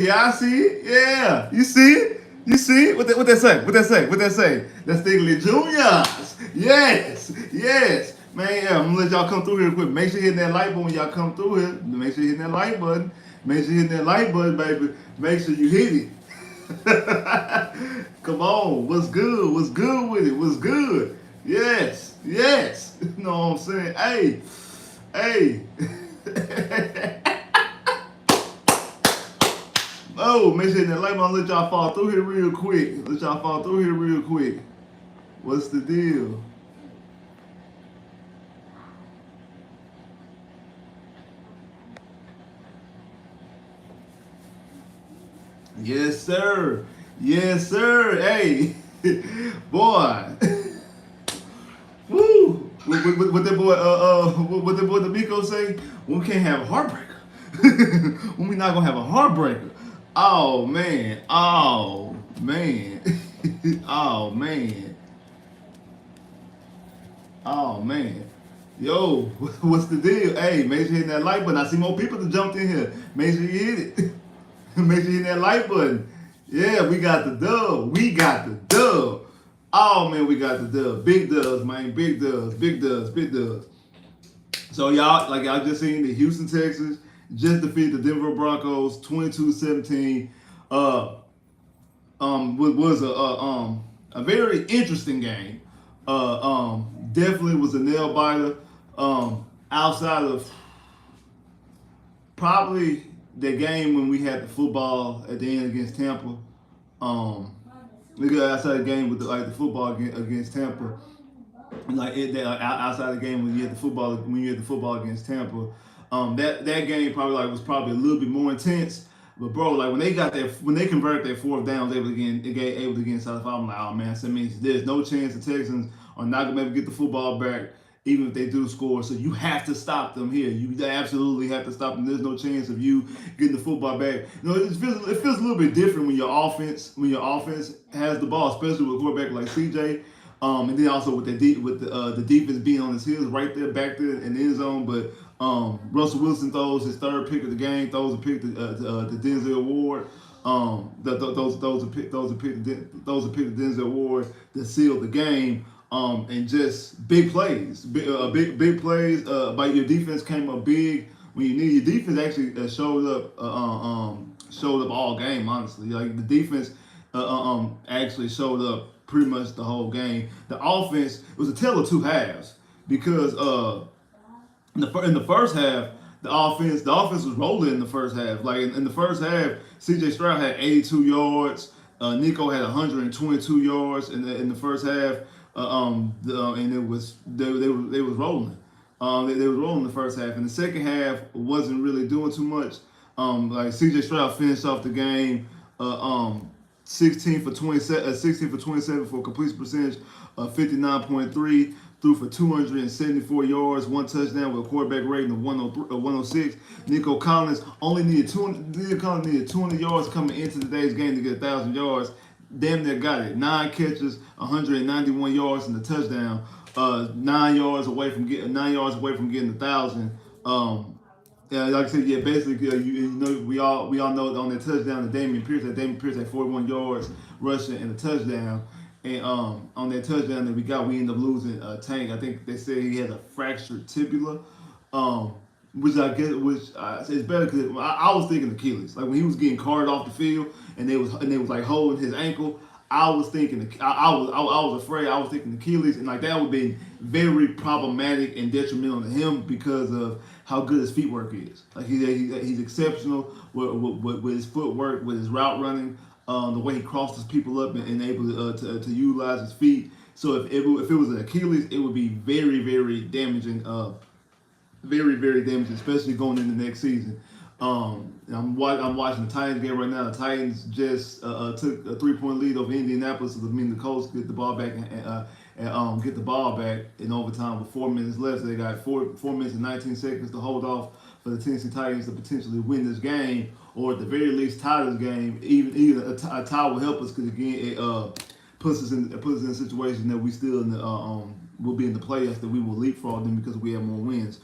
Yeah, I see it. Yeah, you see it. You see it. What that say? What that say? What that say? That's Stingley Juniors. Yes, yes. Man, yeah, I'm gonna let y'all come through here quick. Make sure you hit that like button when y'all come through here. Make sure you hit that like button. Make sure you hit that like button, baby. Make sure you hit it. Come on, what's good? What's good with it? What's good? Yes, yes. You know what I'm saying? Hey, hey. Oh, make sure that like button. Let y'all fall through here real quick. Let y'all fall through here real quick. What's the deal? Yes, sir. Yes, sir. Hey, boy. Woo. What that boy what that boy D'Amico say? We can't have a heartbreaker. When we not gonna have a heartbreaker. Oh man. Oh man. Oh man. Oh man. Yo, what's the deal? Hey, make sure you hit that like button. I see more people that jumped in here. Make sure you hit it. Make sure you hit that like button. Yeah, we got the dub. We got the dub. Oh man, we got the dub. Big dubs, man. Big dubs. Big dubs. Big dubs. So y'all, like y'all just seen, the Houston Texans just defeated the Denver Broncos 22-17. Uh, was a very interesting game. Definitely was a nail biter. Outside of probably the game when we had the football at the end against Tampa. Because outside the game with the football against Tampa, outside the game when you had the football against Tampa, that game was probably a little bit more intense. But bro, like when they converted that fourth down, was able to get inside the five. I'm like, oh man, so that means there's no chance the Texans are not gonna be able to get the football back, even if they do score. So you have to stop them here. You absolutely have to stop them. There's no chance of you getting the football back. You know, it feels a little bit different when your offense has the ball, especially with a quarterback like CJ. And then also with the defense being on his heels right there, back there in the end zone. But Russell Wilson throws his third pick of the game, throws a pick to Denzel Ward. Those are pick the Denzel Ward that sealed the game. And just big plays, big plays. But your defense came up big when you need. Your defense actually showed up all game. Honestly, like the defense actually showed up pretty much the whole game. The offense was a tale of two halves because in the first half, the offense was rolling in the first half. Like in the first half, C.J. Stroud had 82 yards. Nico had 122 yards in the first half. And they was rolling. They was rolling the first half. In the second half, wasn't really doing too much. Like C.J. Stroud finished off the game. 16 for 27 for a completion percentage of 59.3. Threw for 274 yards, one touchdown with a quarterback rating of 106. Nico Collins needed 200 yards coming into today's game to get 1,000 yards. Damn near got it. 9 catches, 191 yards and a touchdown. 9 yards away from getting 1,000. Yeah, like I said, yeah, basically, you know, we all know on that touchdown that Damian Pierce had 41 yards rushing and a touchdown. And on that touchdown that we ended up losing Tank. I think they said he had a fractured tibia, which I guess it's better because I was thinking Achilles. Like when he was getting carted off the field and they was like holding his ankle. I was thinking, I was afraid. I was thinking Achilles, and like that would be very problematic and detrimental to him because of how good his feet work is. Like he's exceptional with his footwork, with his route running, the way he crosses people up and able to utilize his feet. So if it was an Achilles, it would be very very damaging. Very, very damaging, especially going into next season. I'm watching the Titans game right now. The Titans just took a 3-point lead over Indianapolis. So the Colts get the ball back and get the ball back in overtime with 4 minutes left. So they got 4 minutes and 19 seconds to hold off for the Tennessee Titans to potentially win this game, or at the very least tie this game. Even a tie will help us because again it puts us in a situation that we still in the will be in the playoffs, that we will leapfrog them because we have more wins.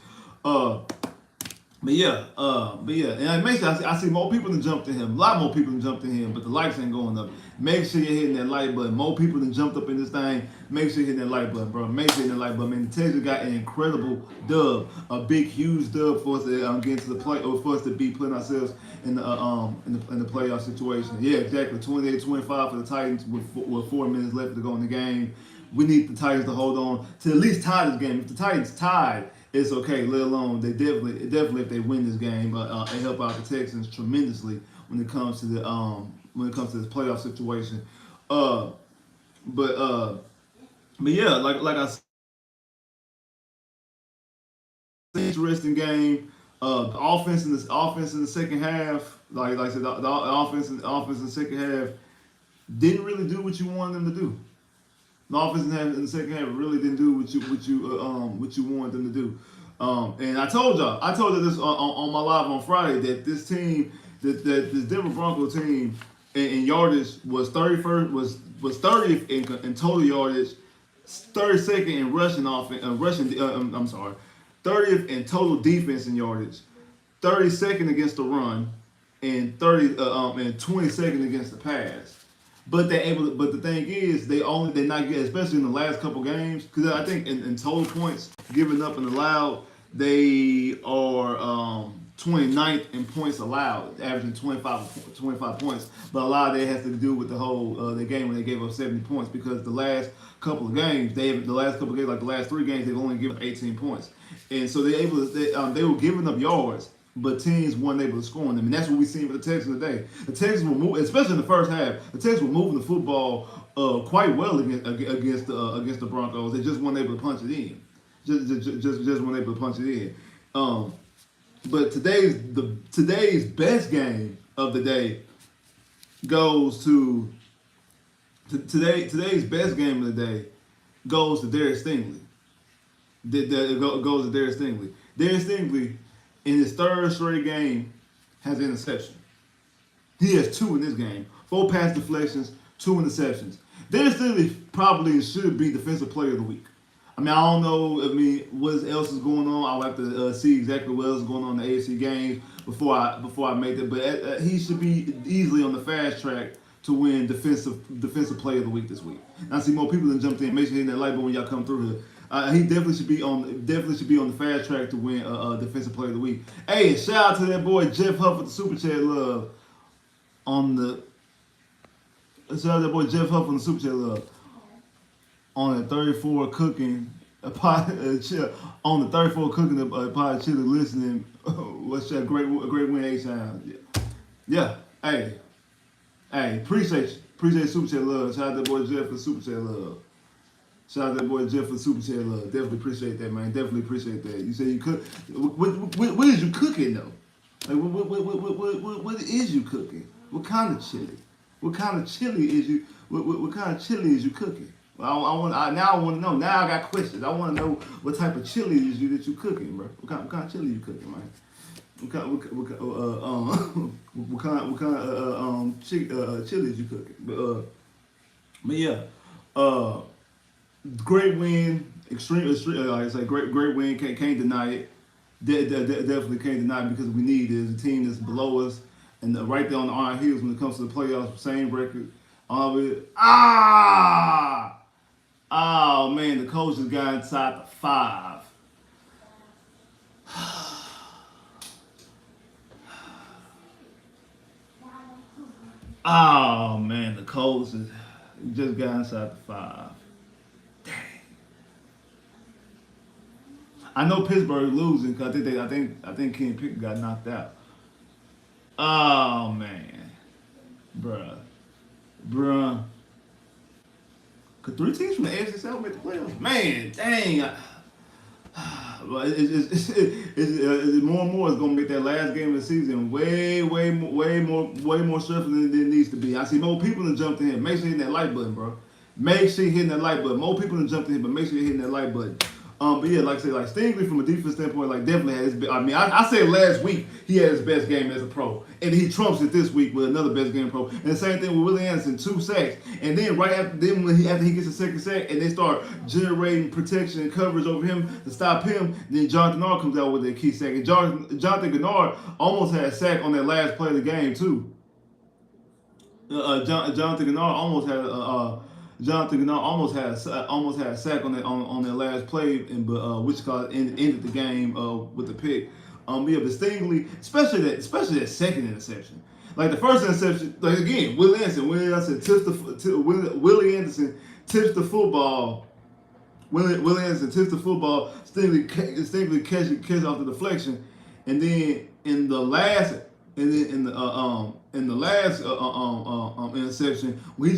and make sure I see more people than jumped to him. A lot more people than jumped to him, but the likes ain't going up. Make sure you're hitting that like button. More people than jumped up in this thing. Make sure you're hitting that like button, bro. Make sure you're hitting that like button. Man, the Texans got an incredible dub, a big, huge dub for us to get into the play, or for us to be putting ourselves in the playoff situation. Yeah, exactly. 28-25 for the Titans with 4 minutes left to go in the game. We need the Titans to hold on to at least tie this game. If the Titans tied, it's okay. Let alone they definitely if they win this game, it help out the Texans tremendously when it comes to the this playoff situation. But yeah, like I said, interesting game. The offense in the second half, like I said, the offense in the second half didn't really do what you wanted them to do. The offense in the second half really didn't do what you wanted them to do. And I told you this on my live on Friday that this team, that this Denver Broncos team in yardage was 31st, was 30th in total yardage, 32nd in I'm sorry, 30th in total defense in yardage, 32nd against the run, and 22nd against the pass. But but the thing is, they're not good, especially in the last couple games, because I think in total points given up and allowed, they are 29th in points allowed, averaging 25 points. But a lot of that has to do with the whole the game when they gave up 70 points, because the last couple of games, like the last 3 games, they've only given up 18 points, and so they were giving up yards, but teams weren't able to score on them. And that's what we seen with the Texans today. The Texans were moving, especially in the first half. The Texans were moving the football quite well against the Broncos. They just weren't able to punch it in. Just weren't able to punch it in. But today's best game of the day goes to today's best game of the day goes to Darius Stingley. Goes to Darius Stingley. Darius Stingley, in his 3rd straight game, has an interception. He has 2 in this game. 4 pass deflections, 2 interceptions. Darius Stingley probably should be Defensive Player of the Week. I mean, I don't know. I mean, what else is going on? I'll have to see exactly what else is going on in the AFC games before I make that. But he should be easily on the fast track to win defensive Player of the Week this week. And I see more people than jumped in. Make sure you hit that like button when y'all come through here. He definitely should be on the fast track to win Defensive Player of the Week. Hey, shout out to that boy Jeff Huff with the super chat love shout out to that boy Jeff Huff on the super chat love on the 34 cooking a pot on the 34 cooking a pot of chili listening. What's that great win 8 times? Yeah. Hey, appreciate super chat love. Shout out to that boy Jeff for super chat love. Shout out to that boy Jeff for super chat love. Definitely appreciate that, man. Definitely appreciate that. You say you cook. What is you cooking though? Like what is you cooking? What kind of chili? What kind of chili is you? What kind of chili is you cooking? Well, I want to know. Now I got questions. I want to know what type of chili is you that you cooking, bro. What kind of chili you cooking, man? What kind of chili is you cooking? But yeah. Great win, extreme. Like I say, great win. Can't deny it. Definitely can't deny it, because we need is a team that's below us and right there on our heels when it comes to the playoffs. Same record. Oh man, the coach has got inside the 5. Oh man, the coach just got inside the 5. I know Pittsburgh losing because I think Kenny Pitre got knocked out. Oh man, bruh. Could 3 teams from the AFC South make the playoffs? Man, dang. It's more and more. It's gonna make that last game of the season way more stressful than it needs to be. I see more people than jumped in. Make sure you hit that like button, bro. Make sure you hit that like button. More people than jumped in, but make sure you hit that like button. But yeah, like I said, like Stingley from a defense standpoint, like definitely had his. I mean, I said last week he had his best game as a pro, and he trumps it this week with another best game pro. And the same thing with Willie Anderson, 2 sacks, and then right after after he gets a second sack, and they start generating protection and coverage over him to stop him, then Jonathan Gardner comes out with a key sack, and Jonathan Gardner almost had a sack on that last play of the game too. Jonathan Gardner almost had almost had a sack on that last play, but Wichita ended the game with the pick. Yeah, but Stingley, especially that second interception, like the first interception, like again, Willie Anderson tips the football. Willie Anderson tips the football. Stingley catches off the deflection, and then in the last interception, we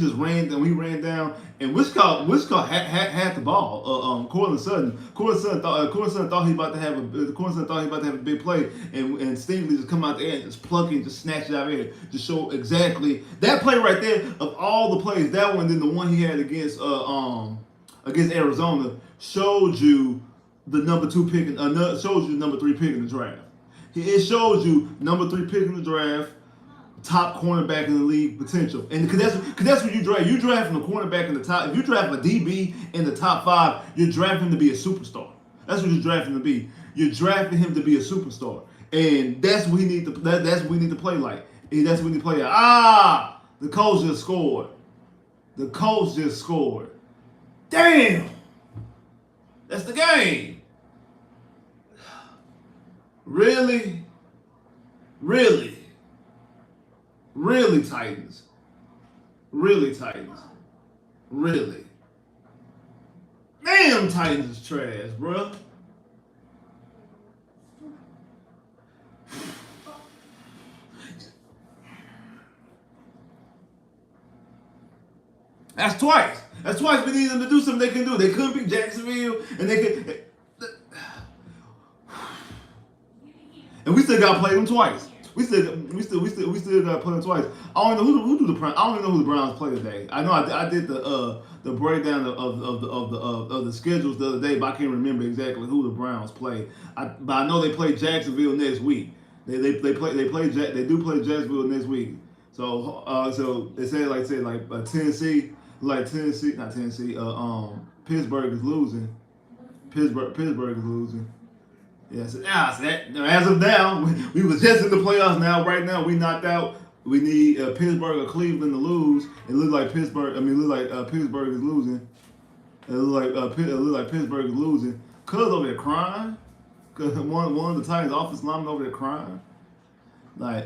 ran down, and Wichita had the ball. Cortland Sutton thought he about to have a big play, and Stingley just come out there and just pluck it and just snatch it out of there to show exactly that play right there of all the plays. That one, then the one he had against Arizona showed you the number 2 pick, shows you the number 3 pick in the draft. It shows you number 3 pick in the draft, top cornerback in the league potential, and because that's what you draft. You draft from the cornerback in the top. If you draft a DB in the top 5, you're drafting him to be a superstar. That's what you're drafting to be. You're drafting him to be a superstar, and that's what he need to. That's what we need to play like. That's what we need to play like. The coach just scored. The coach just scored. Damn. That's the game. Really? Really? Really, Titans? Really, Titans? Really? Damn, Titans is trash, bro. That's twice. That's twice we need them to do something they can do. They couldn't beat Jacksonville, and they could. And we still got to play them twice. We still got to play them twice. I don't know who the Browns play today. I know I did the breakdown of the schedules the other day, but I can't remember exactly who the Browns play. But I know they play Jacksonville next week. They do play Jacksonville next week. So they say Tennessee, not Tennessee. Pittsburgh is losing. Pittsburgh is losing. Yes, as of now, we was just in the playoffs. Now, right now, we knocked out. We need Pittsburgh or Cleveland to lose. It looks like Pittsburgh. Pittsburgh is losing. It looks like Pittsburgh is losing. Cuz over there crying. Cause one of the Titans offensive linemen over there crying. Like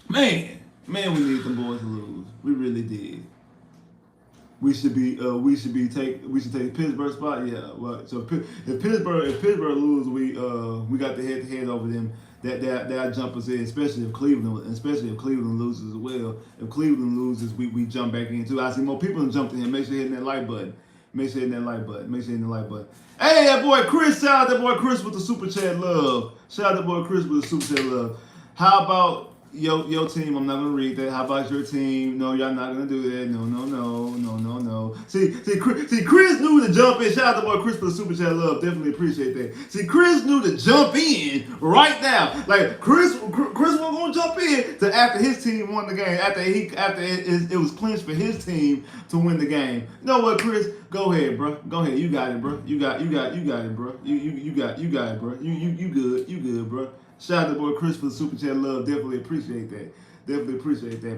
man, we need them boys to lose. We really did. We should take Pittsburgh spot. Yeah. Well, so if Pittsburgh lose, we got the head over them. That jump us in, especially if Cleveland loses as well. If Cleveland loses, we jump back in too. I see more people jumped in. Make sure you're hitting that like button. Hey, that boy Chris, shout out that boy Chris with the super chat love. How about your team? I'm not gonna read that. How about your team? No, y'all not gonna do that. No. See, Chris knew to jump in. Shout out to boy Chris for the super chat love. Definitely appreciate that. See, Chris knew to jump in right now. Like Chris wasn't gonna jump in to after his team won the game. After it was clinched for his team to win the game. You know what, Chris? Go ahead, bro. Go ahead. You got it, bro. You got it, bro. You got it, bro. You good, bro. Shout out to boy Chris for the super chat love. Definitely appreciate that.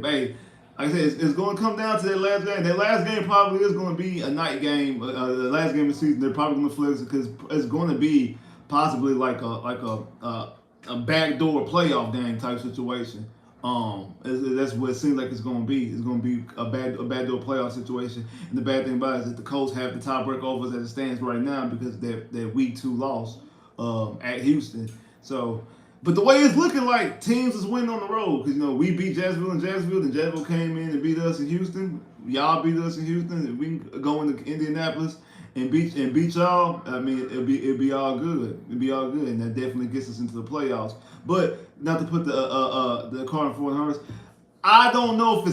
But hey, like I said, it's going to come down to that last game. That last game probably is going to be a night game. The last game of the season, they're probably going to flex it because it's going to be possibly like a backdoor playoff game type situation. That's what it seems like it's going to be. It's going to be a backdoor playoff situation. And the bad thing about it is that the Colts have the tiebreaker over us as it stands right now because they're week 2 loss at Houston. So. But the way it's looking like teams is winning on the road because we beat Jacksonville, then Jacksonville came in and beat us in Houston. Y'all beat us in Houston. If we can go into Indianapolis and beat y'all, I mean it'd be all good. And that definitely gets us into the playoffs. But not to put the car in front of the horse. I don't know if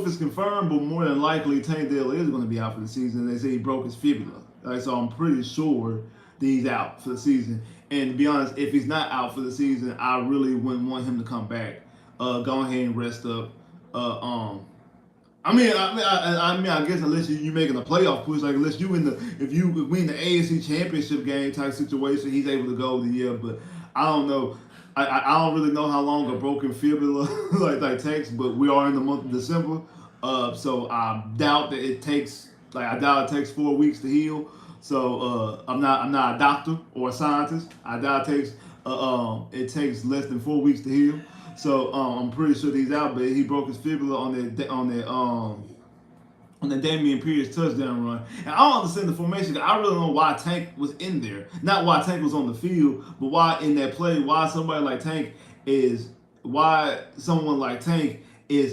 it's confirmed, but more than likely Tank Dell is going to be out for the season. They say he broke his fibula. Like, so I'm pretty sure that he's out for the season. And to be honest, if he's not out for the season, I really wouldn't want him to come back. Go ahead and rest up. I guess unless you making a playoff push, like unless you in the if you win the AFC Championship game type situation, he's able to go the year. But I don't know. I don't really know how long a broken fibula like takes, but we are in the month of December, so I doubt that it takes 4 weeks to heal. So I'm not a doctor or a scientist. I doubt it takes less than 4 weeks to heal. So I'm pretty sure that he's out, but he broke his fibula on the Damian Pierce touchdown run. And I don't understand the formation. I really don't know why Tank was in there. Not why Tank was on the field, but why in that play, why someone like Tank is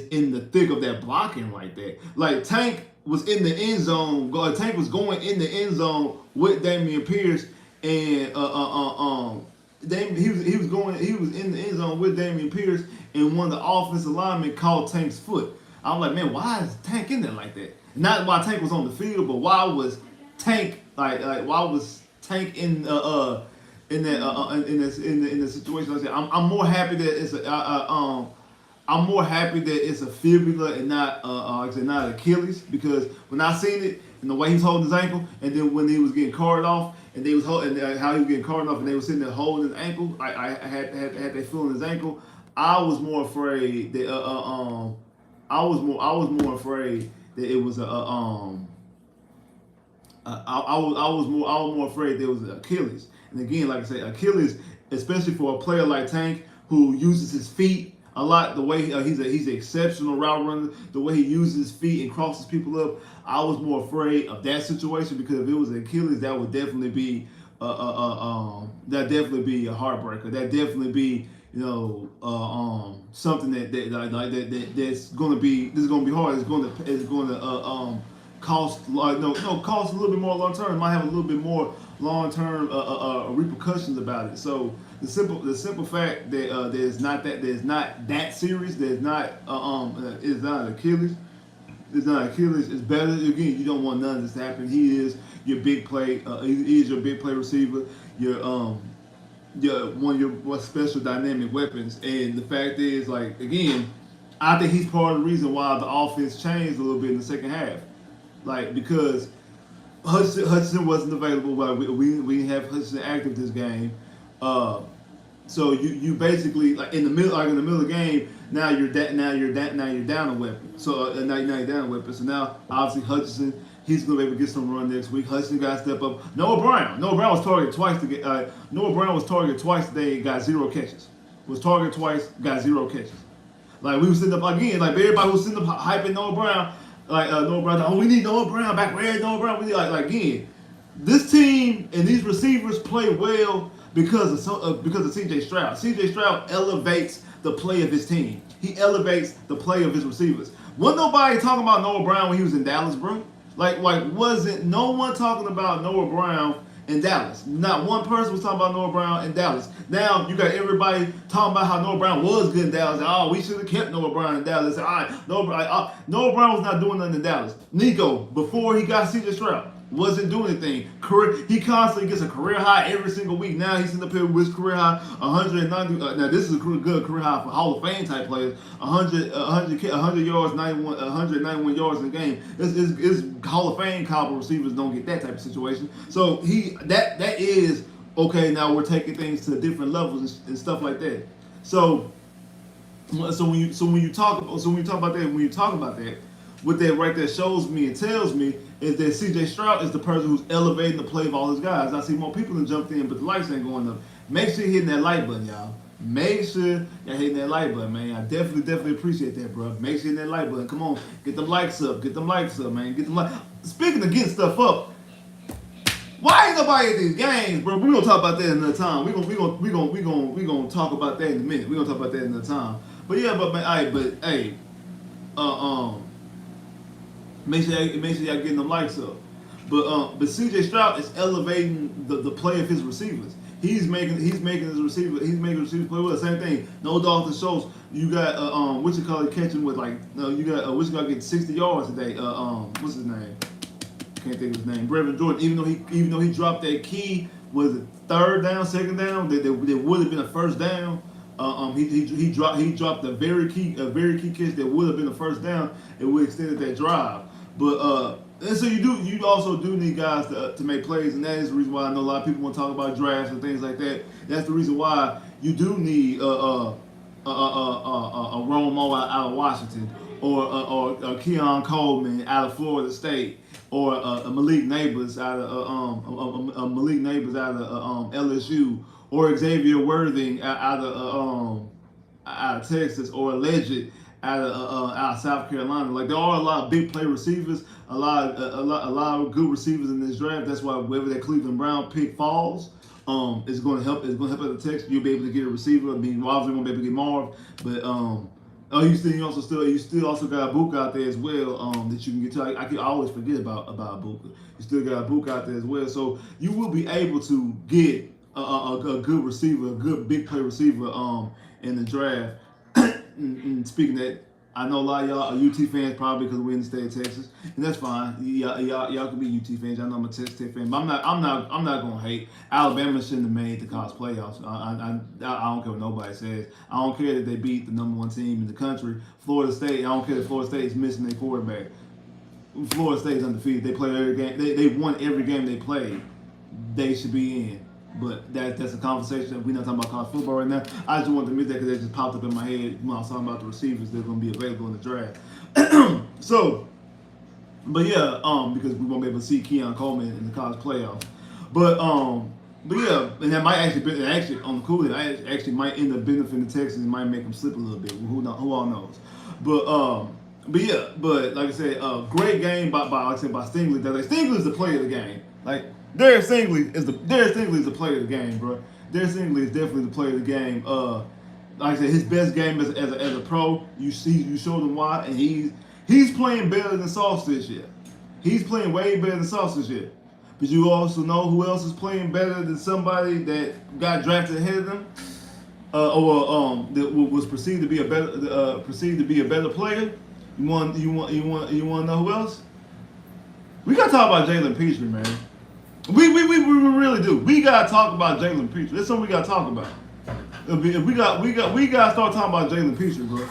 in the thick of that blocking like that. Like Tank was in the end zone. Tank was going in the end zone with Damian Pierce, and he was in the end zone with Damian Pierce, and one of the offensive linemen called Tank's foot. I'm like, man, why is Tank in there like that? Not why Tank was on the field, but why was Tank why was Tank in the situation? Like I said, I'm more happy that it's a fibula and not Achilles, because when I seen it and the way he was holding his ankle, and then when he was getting carted off, and they was holding how he was getting carted off, and they was sitting there holding his ankle, I had that feeling in his ankle. I was more afraid that I was more afraid that it was I was more afraid there was an Achilles. And again, like I said, Achilles, especially for a player like Tank who uses his feet a lot, the way he's an exceptional route runner, the way he uses his feet and crosses people up, I was more afraid of that situation, because if it was an Achilles, that would definitely be a heartbreaker. That definitely be something that's gonna be hard. It's gonna cost cost a little bit more long term. It might have a little bit more long term repercussions about it. So the simple fact that there's not that serious. There's not is not Achilles. It's not Achilles. It's better. Again, you don't want none of this to happen. He is your big play. He is your big play receiver. One of your special dynamic weapons. And the fact is, like, again, I think he's part of the reason why the offense changed a little bit in the second half. Like, because Hudson wasn't available. But we didn't have Hudson active this game. So you basically, like in the middle of the game, now you're down a weapon. So now you're down a weapon. So now obviously Hutchinson, he's gonna be able to get some run next week. Hudson got to step up. Noah Brown was targeted twice today. Got 0 catches. Was targeted twice, got 0 catches. Like we were sitting up again, like everybody was sitting up hyping Noah Brown. Noah Brown. Oh, we need Noah Brown back. Where is Noah Brown? We need again. This team and these receivers play well because of C.J. Stroud. C.J. Stroud elevates the play of his team. He elevates the play of his receivers. Wasn't nobody talking about Noah Brown when he was in Dallas, bro? Wasn't no one talking about Noah Brown in Dallas? Not one person was talking about Noah Brown in Dallas. Now you got everybody talking about how Noah Brown was good in Dallas. Oh, we should have kept Noah Brown in Dallas. All right, Noah Brown was not doing nothing in Dallas. Nico, before he got C.J. Stroud, wasn't doing anything. He constantly gets a career high every single week. Now he's in up here with his career high 190. Now this is a good career high for Hall of Fame type players. 100 yards, 191 yards in the game. It's Hall of Fame caliber receivers don't get that type of situation. So that is okay. Now we're taking things to different levels and stuff like that. So when you talk about that, what that right there shows me and tells me is that C.J. Stroud is the person who's elevating the play of all his guys. I see more people than jumped in, but the lights ain't going up. Make sure you're hitting that like button, y'all. Make sure you're hitting that like button, man. I definitely appreciate that, bro. Make sure you're hitting that like button. Come on, get them likes up. Get them likes up, man. Get them likes. Speaking of getting stuff up, why ain't nobody at these games, bro? We're gonna talk about that another time. We're gonna talk about that in a minute. We're gonna talk about that another time. But yeah, make sure y'all getting them likes up. But C.J. Stroud is elevating the play of his receivers. He's making his receivers play well. Same thing. No Dalton Schultz. You got catching with you got getting 60 yards today. What's his name? can't think of his name. Brevin Jordan, even though he dropped that key, was it third down, second down? That would have been a first down. He dropped a very key catch that would have been a first down. It would have extended that drive. But and so you also do need guys to make plays, and that is the reason why I know a lot of people want to talk about drafts and things like that. That's the reason why you do need a Romo out of Washington, or Keon Coleman out of Florida State, or a Malik Neighbors out of LSU, or Xavier Worthing out of Texas, or a Legend out of South Carolina. Like, there are a lot of big play receivers, a lot of good receivers in this draft. That's why wherever that Cleveland Brown pick falls, it's going to help. It's going to help at the Texans. You'll be able to get a receiver. I mean, obviously, won't be able to get Marv, but you still also got Book out there as well, that you can get to. I always forget about Book. You still got Book out there as well, so you will be able to get a good receiver, a good big play receiver in the draft. And speaking of that, I know a lot of y'all are UT fans probably because we're in the state of Texas, and that's fine. Y'all can be UT fans. I know I'm a Texas Tech fan, but I'm not gonna hate. Alabama shouldn't have made the college playoffs. I don't care what nobody says. I don't care that they beat the #1 team in the country, Florida State. I don't care that Florida State is missing their quarterback. Florida State is undefeated. They play every game. They won every game they played. They should be in. But that's a conversation. We're not talking about college football right now. I just wanted to admit that because that just popped up in my head when I was talking about the receivers that are going to be available in the draft. But yeah, because we won't be able to see Keon Coleman in the college playoffs. But yeah, and that might actually on the cool end, I actually might end up benefiting the Texans and might make them slip a little bit. Who all knows? But yeah, but like I said, great game by Stingley. Stingley is the player of the game. Like, Derek Stingley is the player of the game, bro. Derek Stingley is definitely the player of the game. Like I said, his best game as a pro. You showed him why, and he's playing better than Sauce this year. He's playing way better than Sauce this year. But you also know who else is playing better than somebody that got drafted ahead of them, that was perceived to be a better player. You want to know who else? We gotta talk about Jaylen Pitre, man. We really do. We gotta talk about Jaylen Pitre. That's something we gotta talk about. We gotta start talking about Jaylen Pitre, bro.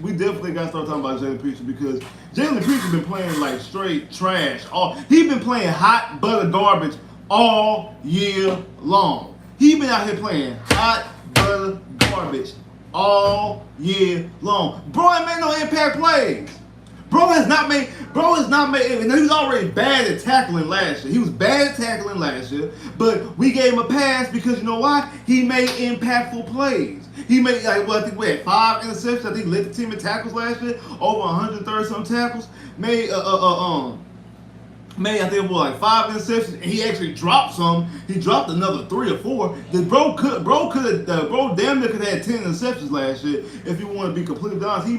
We definitely gotta start talking about Jaylen Pitre, because Jaylen Pitre been playing like straight trash. He been playing hot butter garbage all year long. He been out here playing hot butter garbage all year long. Bro ain't made no impact plays. Bro has not made, and he was already bad at tackling last year. He was bad at tackling last year, but we gave him a pass because you know why? He made impactful plays. He made, I think we had 5 interceptions. I think he led the team in tackles last year, over 130-some tackles. Made I think it was like 5 interceptions, and he actually dropped some. He dropped another 3 or 4. The bro damn near could have had 10 interceptions last year if you want to be completely honest.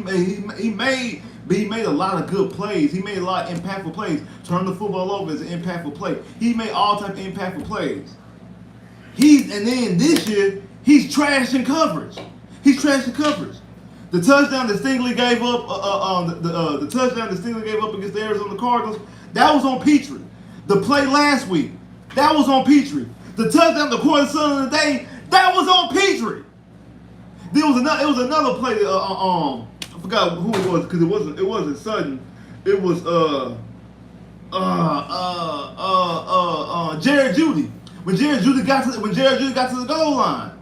He made a lot of good plays. He made a lot of impactful plays. Turned the football over as an impactful play. He made all type of impactful plays. And then this year he's trashing coverage. The touchdown that Stingley gave up, the touchdown that Stingley gave up against the Arizona Cardinals, that was on Pitre. The play last week, that was on Pitre. The touchdown, the quarter son of the day, that was on Pitre. There was another play that I forgot who it was because it wasn't sudden. It was Jared Judy. When Jared Judy got to the goal line.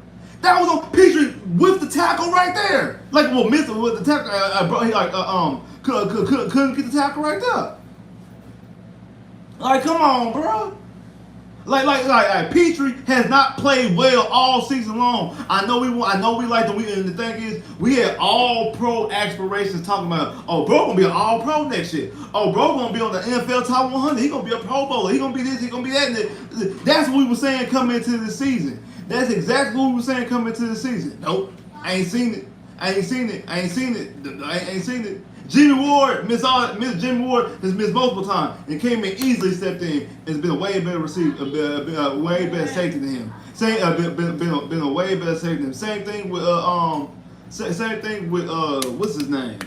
That was on Pitre with the tackle right there. Missed it with the tackle. Couldn't get the tackle right there. Like, come on, bro. Pitre has not played well all season long. I know we like them. And the thing is, we had all pro aspirations talking about, oh, bro gonna be an all pro next year. Oh, bro gonna be on the NFL top 100. He gonna be a Pro Bowler. He gonna be this. He gonna be that. That's what we were saying coming into the season. That's exactly what we were saying coming into the season. Nope, I ain't seen it. Jimmy Ward Jimmy Ward has missed multiple times and came in easily, stepped in, and has been a way better receiver, a way better safety than him. Been a way better safety than him. Same thing with what's his name?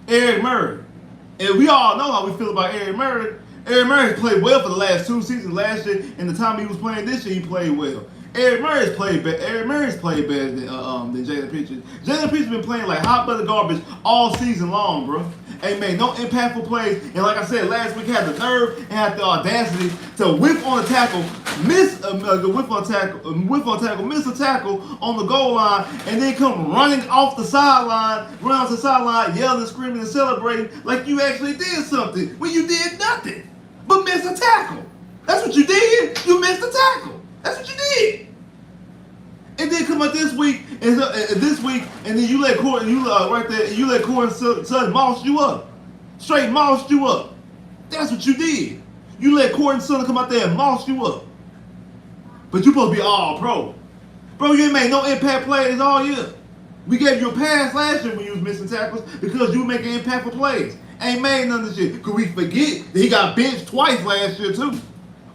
Eric Murray. And we all know how we feel about Eric Murray. Eric Murray played well for the last 2 seasons. Last year, and the time he was playing this year, he played well. Eric Murray's played better. Eric Murray's played better than Jaylen Pitre. Jaylen Pitre's been playing like hot butter garbage all season long, bro. Ain't made no impactful plays. And like I said, last week had the nerve and had the audacity to whip on a tackle, miss a tackle on the goal line, and then come running off the sideline, yelling, screaming, and celebrating like you actually did something when you did nothing but miss a tackle. That's what you did. You missed a tackle. That's what you did. And then come out this week, and then you let Corey, you let Corey Sutton moss you up, straight moss you up. That's what you did. You let Corey Sutton come out there and moss you up. But you supposed to be all pro, bro. You ain't made no impact plays all year. We gave you a pass last year when you was missing tackles because you were making impactful plays. Ain't made none of this shit. Cause we forget that he got benched twice last year too.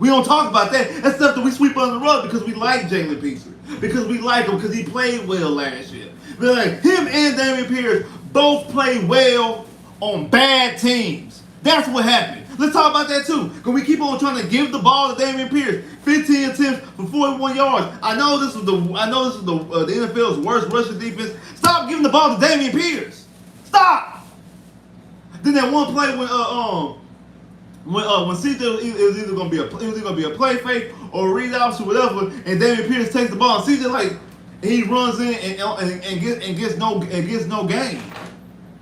We don't talk about that. That's stuff that we sweep under the rug because we like Jaylen Pitre. Because we like him because he played well last year. But like him and Dameon Pierce both played well on bad teams. That's what happened. Let's talk about that too. Because we keep on trying to give the ball to Dameon Pierce. 15 attempts for 41 yards. I know this is the NFL's worst rushing defense. Stop giving the ball to Dameon Pierce. Stop. Then that one play when CJ it was either gonna be a play fake or a read option, whatever, and Dameon Pierce takes the ball, and CJ he runs in and gets no gain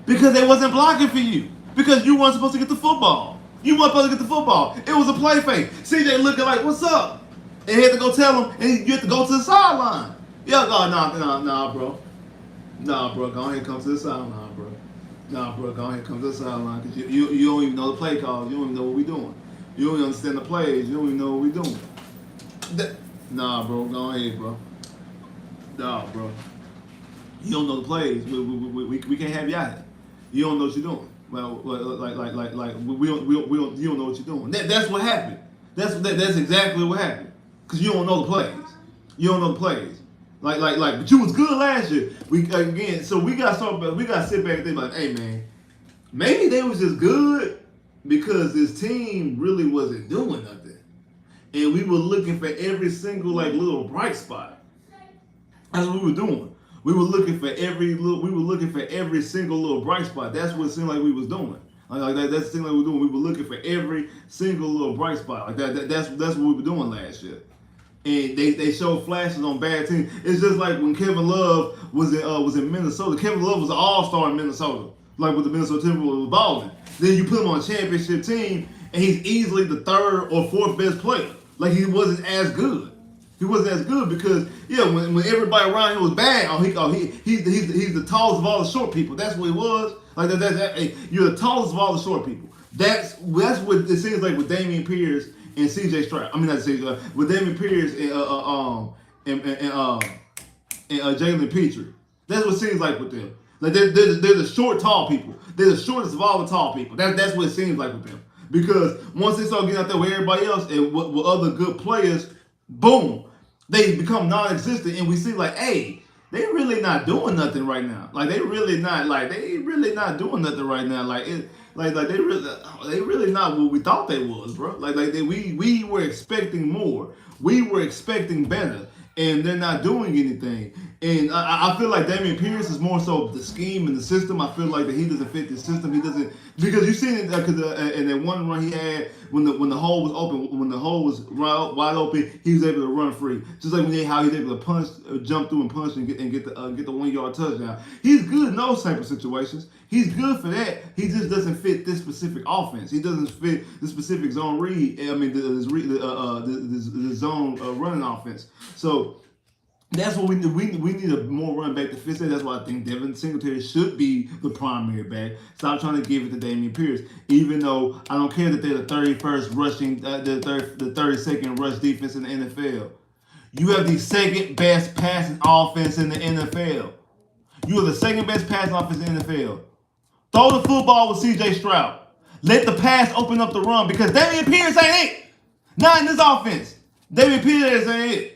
because they wasn't blocking for you because you weren't supposed to get the football. You weren't supposed to get the football. It was a play fake. CJ looking like, what's up? And he had to go tell him, and you have to go to the sideline. Yeah, nah, bro. Nah, bro, go ahead and come to the sideline, bro. Nah, bro, go ahead and come to the sideline because you don't even know the play calls. You don't even know what we doing. You don't even understand the plays. You don't even know what we doing. Nah, bro, go ahead, bro. Nah, bro. You don't know the plays. We can't have you out here. You don't know what you're doing. Well, we don't. You don't know what you're doing. That's what happened. That's exactly what happened. Cause you don't know the plays. You don't know the plays. But you was good last year. So we got to sit back and think like, hey man, maybe they was just good because this team really wasn't doing nothing, and we were looking for every single little bright spot. That's what we were doing. We were looking for every single little bright spot. That's what it seemed like we was doing. Like that. That's the thing we were doing. We were looking for every single little bright spot. Like that. That's what we were doing last year. And they showed flashes on bad teams. It's just like when Kevin Love was in Minnesota. Kevin Love was an all-star in Minnesota, like with the Minnesota Timberwolves was balling. Then you put him on a championship team, and he's easily the third or fourth best player. Like he wasn't as good. He wasn't as good because when everybody around him was bad, he's the tallest of all the short people. That's what he was. Like you're the tallest of all the short people. That's what it seems like with Dameon Pierce and CJ Stroud. I mean not CJ with Dameon Pierce and Jaylen Pitre. That's what it seems like with them. Like they're the short, tall people. They're the shortest of all the tall people. That's what it seems like with them. Because once they start getting out there with everybody else and with other good players, boom, they become non-existent, and we see hey, they really not doing nothing right now. They really not doing nothing right now. They really not what we thought they was, bro. We were expecting more. We were expecting better, and they're not doing anything. And I feel like Dameon Pierce is more so the scheme and the system. I feel like that he doesn't fit the system. He doesn't, because you seen it in that one run he had when the hole was open, when the hole was wide open, he was able to run free. Just like how he was able to punch, jump through and punch and get the 1 yard touchdown. He's good in those type of situations. He's good for that. He just doesn't fit this specific offense. He doesn't fit the specific zone read. I mean the zone running offense. So that's what we need. We need a more run back to fit that. That's why I think Devin Singletary should be the primary back. Stop trying to give it to Dameon Pierce. Even though I don't care that they're the 31st rushing, the 32nd rush defense in the NFL. You have the second best passing offense in the NFL. You are the second best passing offense in the NFL. Throw the football with CJ Stroud. Let the pass open up the run because Dameon Pierce ain't it. Not in this offense. Dameon Pierce ain't it.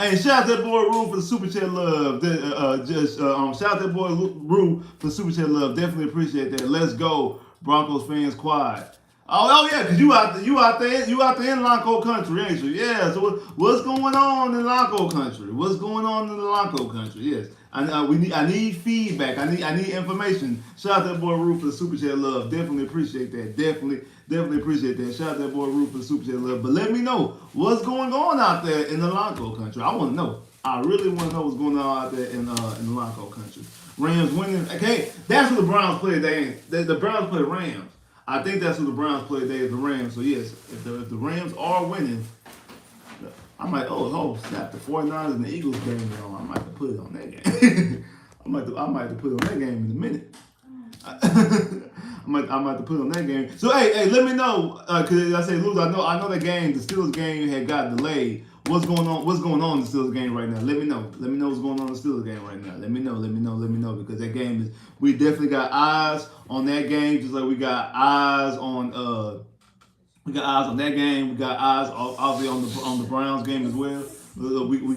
Hey, shout out that boy Rue for the super chat love. Shout out that boy Rue for super chat love. Definitely appreciate that. Let's go, Broncos fans quad. Oh yeah, cause you out there in Lonco country, ain't you? Yeah. So what's going on in Lonco country? What's going on in the Lonco country? Yes. I need feedback. I need information. Shout out that boy Rue for the super chat love. Definitely appreciate that. Definitely appreciate that. Shout out that boy Rue for the super chat love. But let me know what's going on out there in the Lonco country. I want to know. I really want to know what's going on out there in the Lonco country. Rams winning. Okay, that's what the Browns play today. The Browns play Rams. I think that's who the Browns play today is the Rams. So yes, if the Rams are winning, I might snap the 49ers and the Eagles game on. I might have to put it on that game. I might have to put it on that game in a minute. I might have to put it on that game. So hey, let me know because I say lose. I know that game, the Steelers game had got delayed. What's going on? What's going on in the Steelers game right now? Let me know. Let me know what's going on in the Steelers game right now. Let me know because that game is. We definitely got eyes on that game, just like we got eyes on. We got eyes on that game. We got eyes obviously on the Browns game as well. We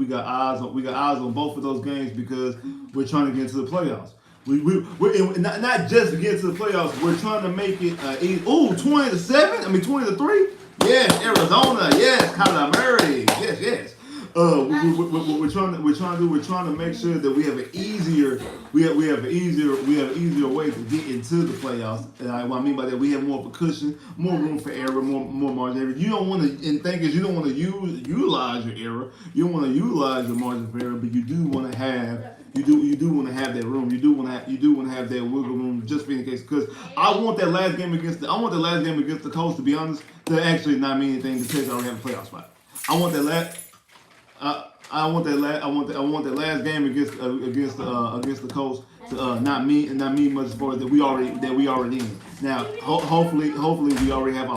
got eyes on both of those games because we're trying to get into the playoffs. We're not just to get to the playoffs. We're trying to make it 20-7. I mean 20-3. Yes, Arizona. Yes, Kyler Murray. Yes. We're trying to make sure that we have an easier way to get into the playoffs. And what I mean by that, we have more of a cushion, more room for error, more margin of error. You don't want to, and thing is, you don't want to utilize your error. You don't want to utilize your margin of error, but you do want to have. You do want to have that room. You do want to have that wiggle room just in case. Because I want that last game against the Colts, to be honest, to actually not mean anything because I already have a playoff spot. I want that last game against the Colts to not mean much as far as that we already in. Now, hopefully we already have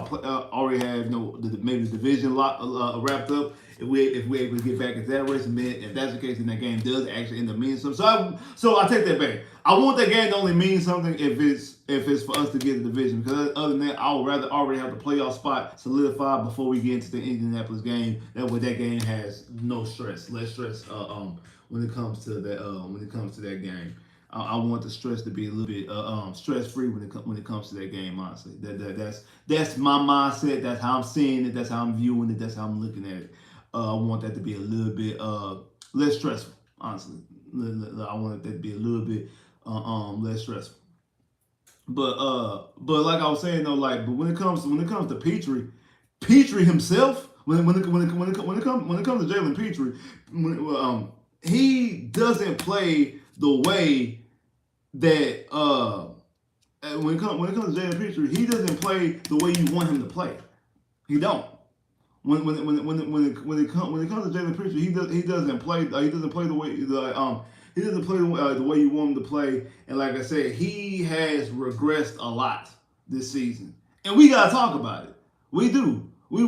maybe the division wrapped up. If we're able to get back into that race, and then if that's the case, then that game does actually end up meaning something. So I take that back. I want that game to only mean something if it's for us to get the division. Because other than that, I would rather already have the playoff spot solidified before we get into the Indianapolis game. That way, that game has less stress when it comes to that game. I want the stress to be a little bit stress free when it comes to that game. Honestly, that's my mindset. That's how I'm seeing it. That's how I'm viewing it. That's how I'm looking at it. I want that to be a little bit less stressful. Honestly, I want that to be a little bit less stressful. But like I was saying though, but when it comes to Pitre himself, when it comes to Jaylen Pitre, he doesn't play the way that when it comes to Jaylen Pitre, he doesn't play the way you want him to play. He don't. When it comes to Jaylen Pitre, he doesn't play the way the way you want him to play. And like I said, he has regressed a lot this season, and we gotta talk about it. We do. We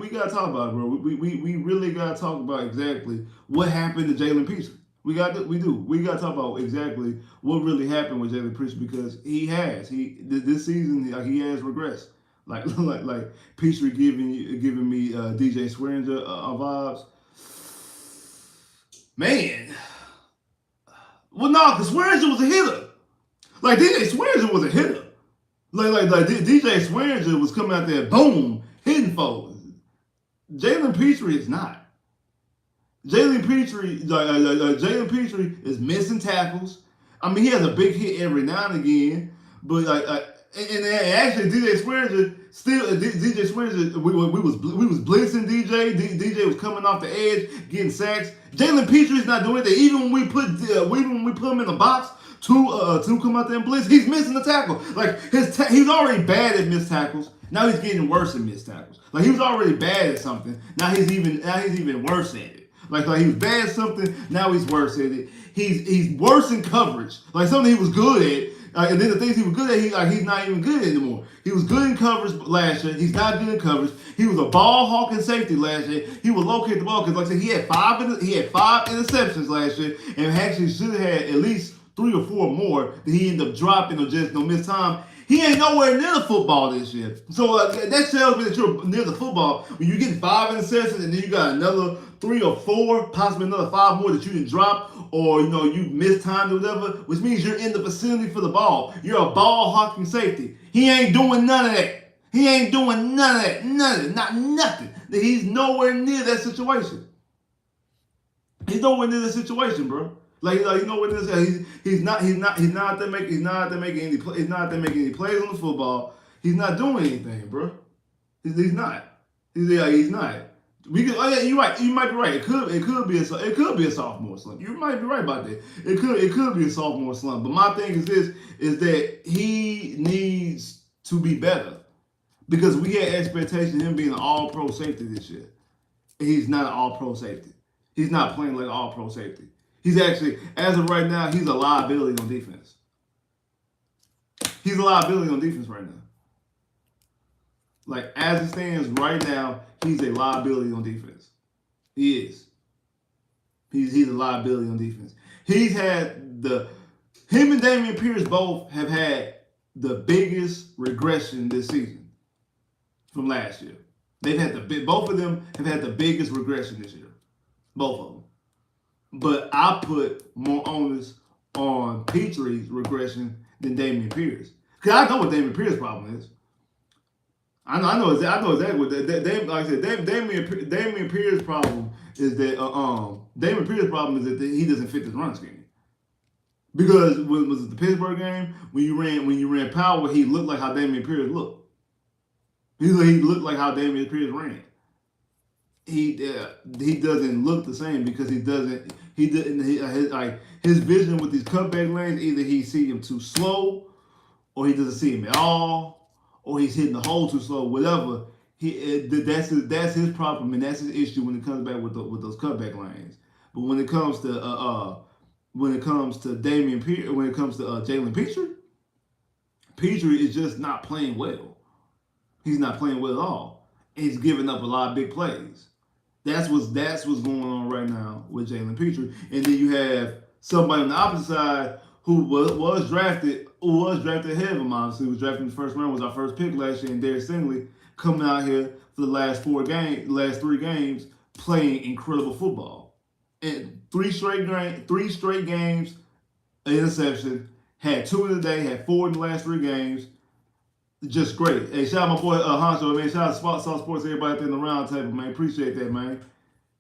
gotta talk about it, bro. We really gotta talk about exactly what happened to Jaylen Pitre. We gotta talk about exactly what really happened with Jaylen Pitre because this season he has regressed. Like Pitre giving me DJ Swearinger vibes. Man. Well, no, because Swearinger was a hitter. Like DJ Swearinger was a hitter. Like DJ Swearinger was coming out there, boom, hitting folks. Jaylen Pitre is not. Jaylen Pitre is missing tackles. I mean, he has a big hit every now and again, but and actually, DJ Swearinger, we was blitzing DJ. DJ was coming off the edge, getting sacks. Jaylen Pitre's not doing that. Even when we put him in the box to come out there and blitz, he's missing the tackle. Like he's already bad at missed tackles. Now he's getting worse at missed tackles. Like he was already bad at something. Now he's even worse at it. Like he was bad at something. Now he's worse at it. He's worse in coverage. Like something he was good at. And then the things he was good at, he's not even good anymore. He was good in coverage last year. He's not good in coverage. He was a ball hawking safety last year. He would locate the ball because, like I said, he had five interceptions last year, and actually should have had at least 3 or 4 more that he ended up dropping or just no missed time. He ain't nowhere near the football this year. So that tells me that you're near the football. When you get 5 interceptions and then you got another 3 or 4, possibly another 5 more that you didn't drop, or you mistimed or whatever, which means you're in the vicinity for the ball. You're a ball hawking safety. He ain't doing none of that. He ain't doing none of that. None of it. Not nothing. He's nowhere near that situation. He's nowhere near the situation, bro. Like you know what it is. He's not out there making any plays on the football. He's not doing anything, bro. He's not. He's not. We can. Oh yeah, you're right. You might be right. It could be a sophomore slump. You might be right about that. It could be a sophomore slump. But my thing is this: is that he needs to be better because we had expectations of him being an All-Pro safety this year. He's not an All-Pro safety. He's not playing like an All-Pro safety. He's actually, as of right now, he's a liability on defense. He's a liability on defense right now. Like, as it stands right now, he's a liability on defense. He is. He's a liability on defense. Him and Dameon Pierce both have had the biggest regression this season from last year. Both of them have had the biggest regression this year. Both of them. But I put more onus on Pitre's regression than Dameon Pierce. Because I know what Dameon Pierce's problem is. I know exactly what like I said, Dameon Pierce's problem is that Dameon Pierce's problem is that he doesn't fit this run scheme. Because was it the Pittsburgh game when you ran power, he looked like how Dameon Pierce looked. He looked like how Dameon Pierce ran. He doesn't look the same because his vision with these cutback lanes, either he see him too slow, or he doesn't see him at all, or he's hitting the hole too slow. Whatever, that's his problem, and that's his issue when it comes back with those cutback lanes. But when it comes to Dameon Pierce, when it comes to Jaylen Pitre is just not playing well. He's not playing well at all. He's giving up a lot of big plays. That's what's going on right now with Jaylen Pitre. And then you have somebody on the opposite side who was drafted ahead of him, obviously. Who was drafted in the first round, was our first pick last year, and Stingley coming out here for the last 3 games, playing incredible football. And 3 straight games, an interception, had 2 in the day, had 4 in the last 3 games. Just great. Hey, shout out my boy Honcho, man. Shout out to South Sports, everybody out there in the round table, man. Appreciate that, man.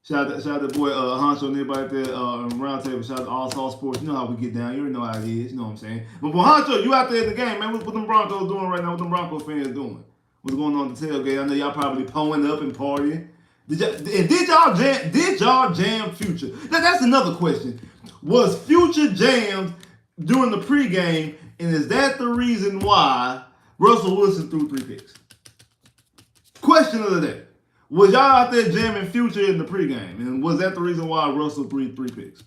Shout out to boy Honcho and everybody out there in the round table. Shout out to all South Sports. You know how we get down. You already know how it is. You know what I'm saying? But Honcho, you out there in the game, man. What them Broncos doing right now? What them Broncos fans doing? What's going on at the tailgate? I know y'all probably pulling up and partying. Did y'all jam Future? That's another question. Was Future jammed during the pregame, and is that the reason why Russell Wilson threw 3 picks? Question of the day. Was y'all out there jamming Future in the pregame? And was that the reason why Russell threw 3 picks?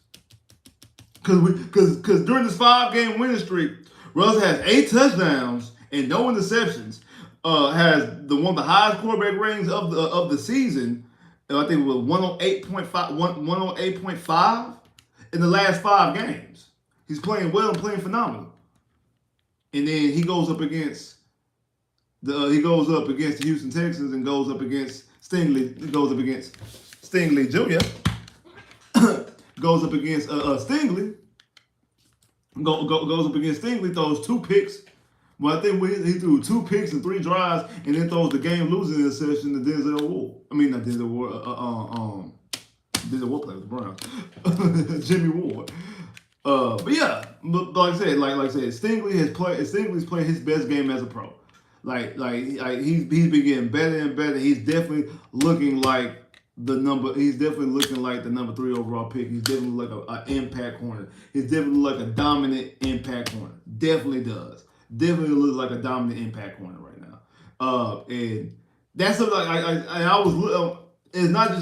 Because during this 5-game winning streak, Russell has 8 touchdowns and no interceptions. Has one of the highest quarterback ratings of the season. I think it was 108.5 in the last 5 games. He's playing well and playing phenomenal. And then he goes up against the Houston Texans and goes up against Stingley. Goes up against Stingley Jr. Goes up against Stingley. Goes up against Stingley. Throws 2 picks. Well, I think he threw 2 picks and 3 drives, and then throws the game-losing interception to Denzel Ward. I mean, not Denzel Ward. Denzel Ward played with the Browns. Jimmy Ward. But yeah, like I said, Stingley's playing his best game as a pro. He's been getting better and better. He's definitely looking like the number 3 overall pick. He's definitely like an impact corner. He's definitely like a dominant impact corner. Definitely does. Definitely looks like a dominant impact corner right now. And that's something it's not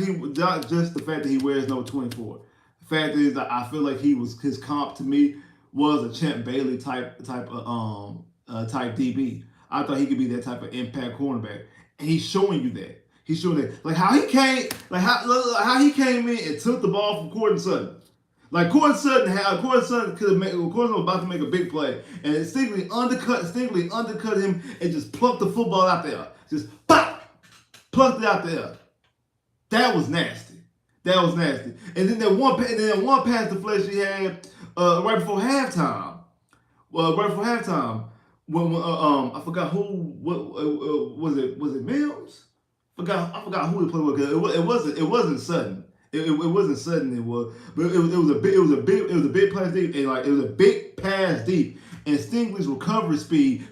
just the fact that he wears number 24. The fact is that I feel like his comp to me was a Champ Bailey type DB. I thought he could be that type of impact cornerback, and he's showing you that. He's showing that, how he came in and took the ball from Courtland Sutton. Like Courtland Sutton could have made. Courtland was about to make a big play, and Stingley undercut him and just plucked the football out there. Just pop, plucked it out there. That was nasty. And then that one pass deflection he had right before halftime. When I forgot who. What was it? Was it Mills? I forgot who he played with. It wasn't Sutton. It wasn't Sutton. But it was a big pass deep, and like it was a big pass deep, and Stingley's recovery speed,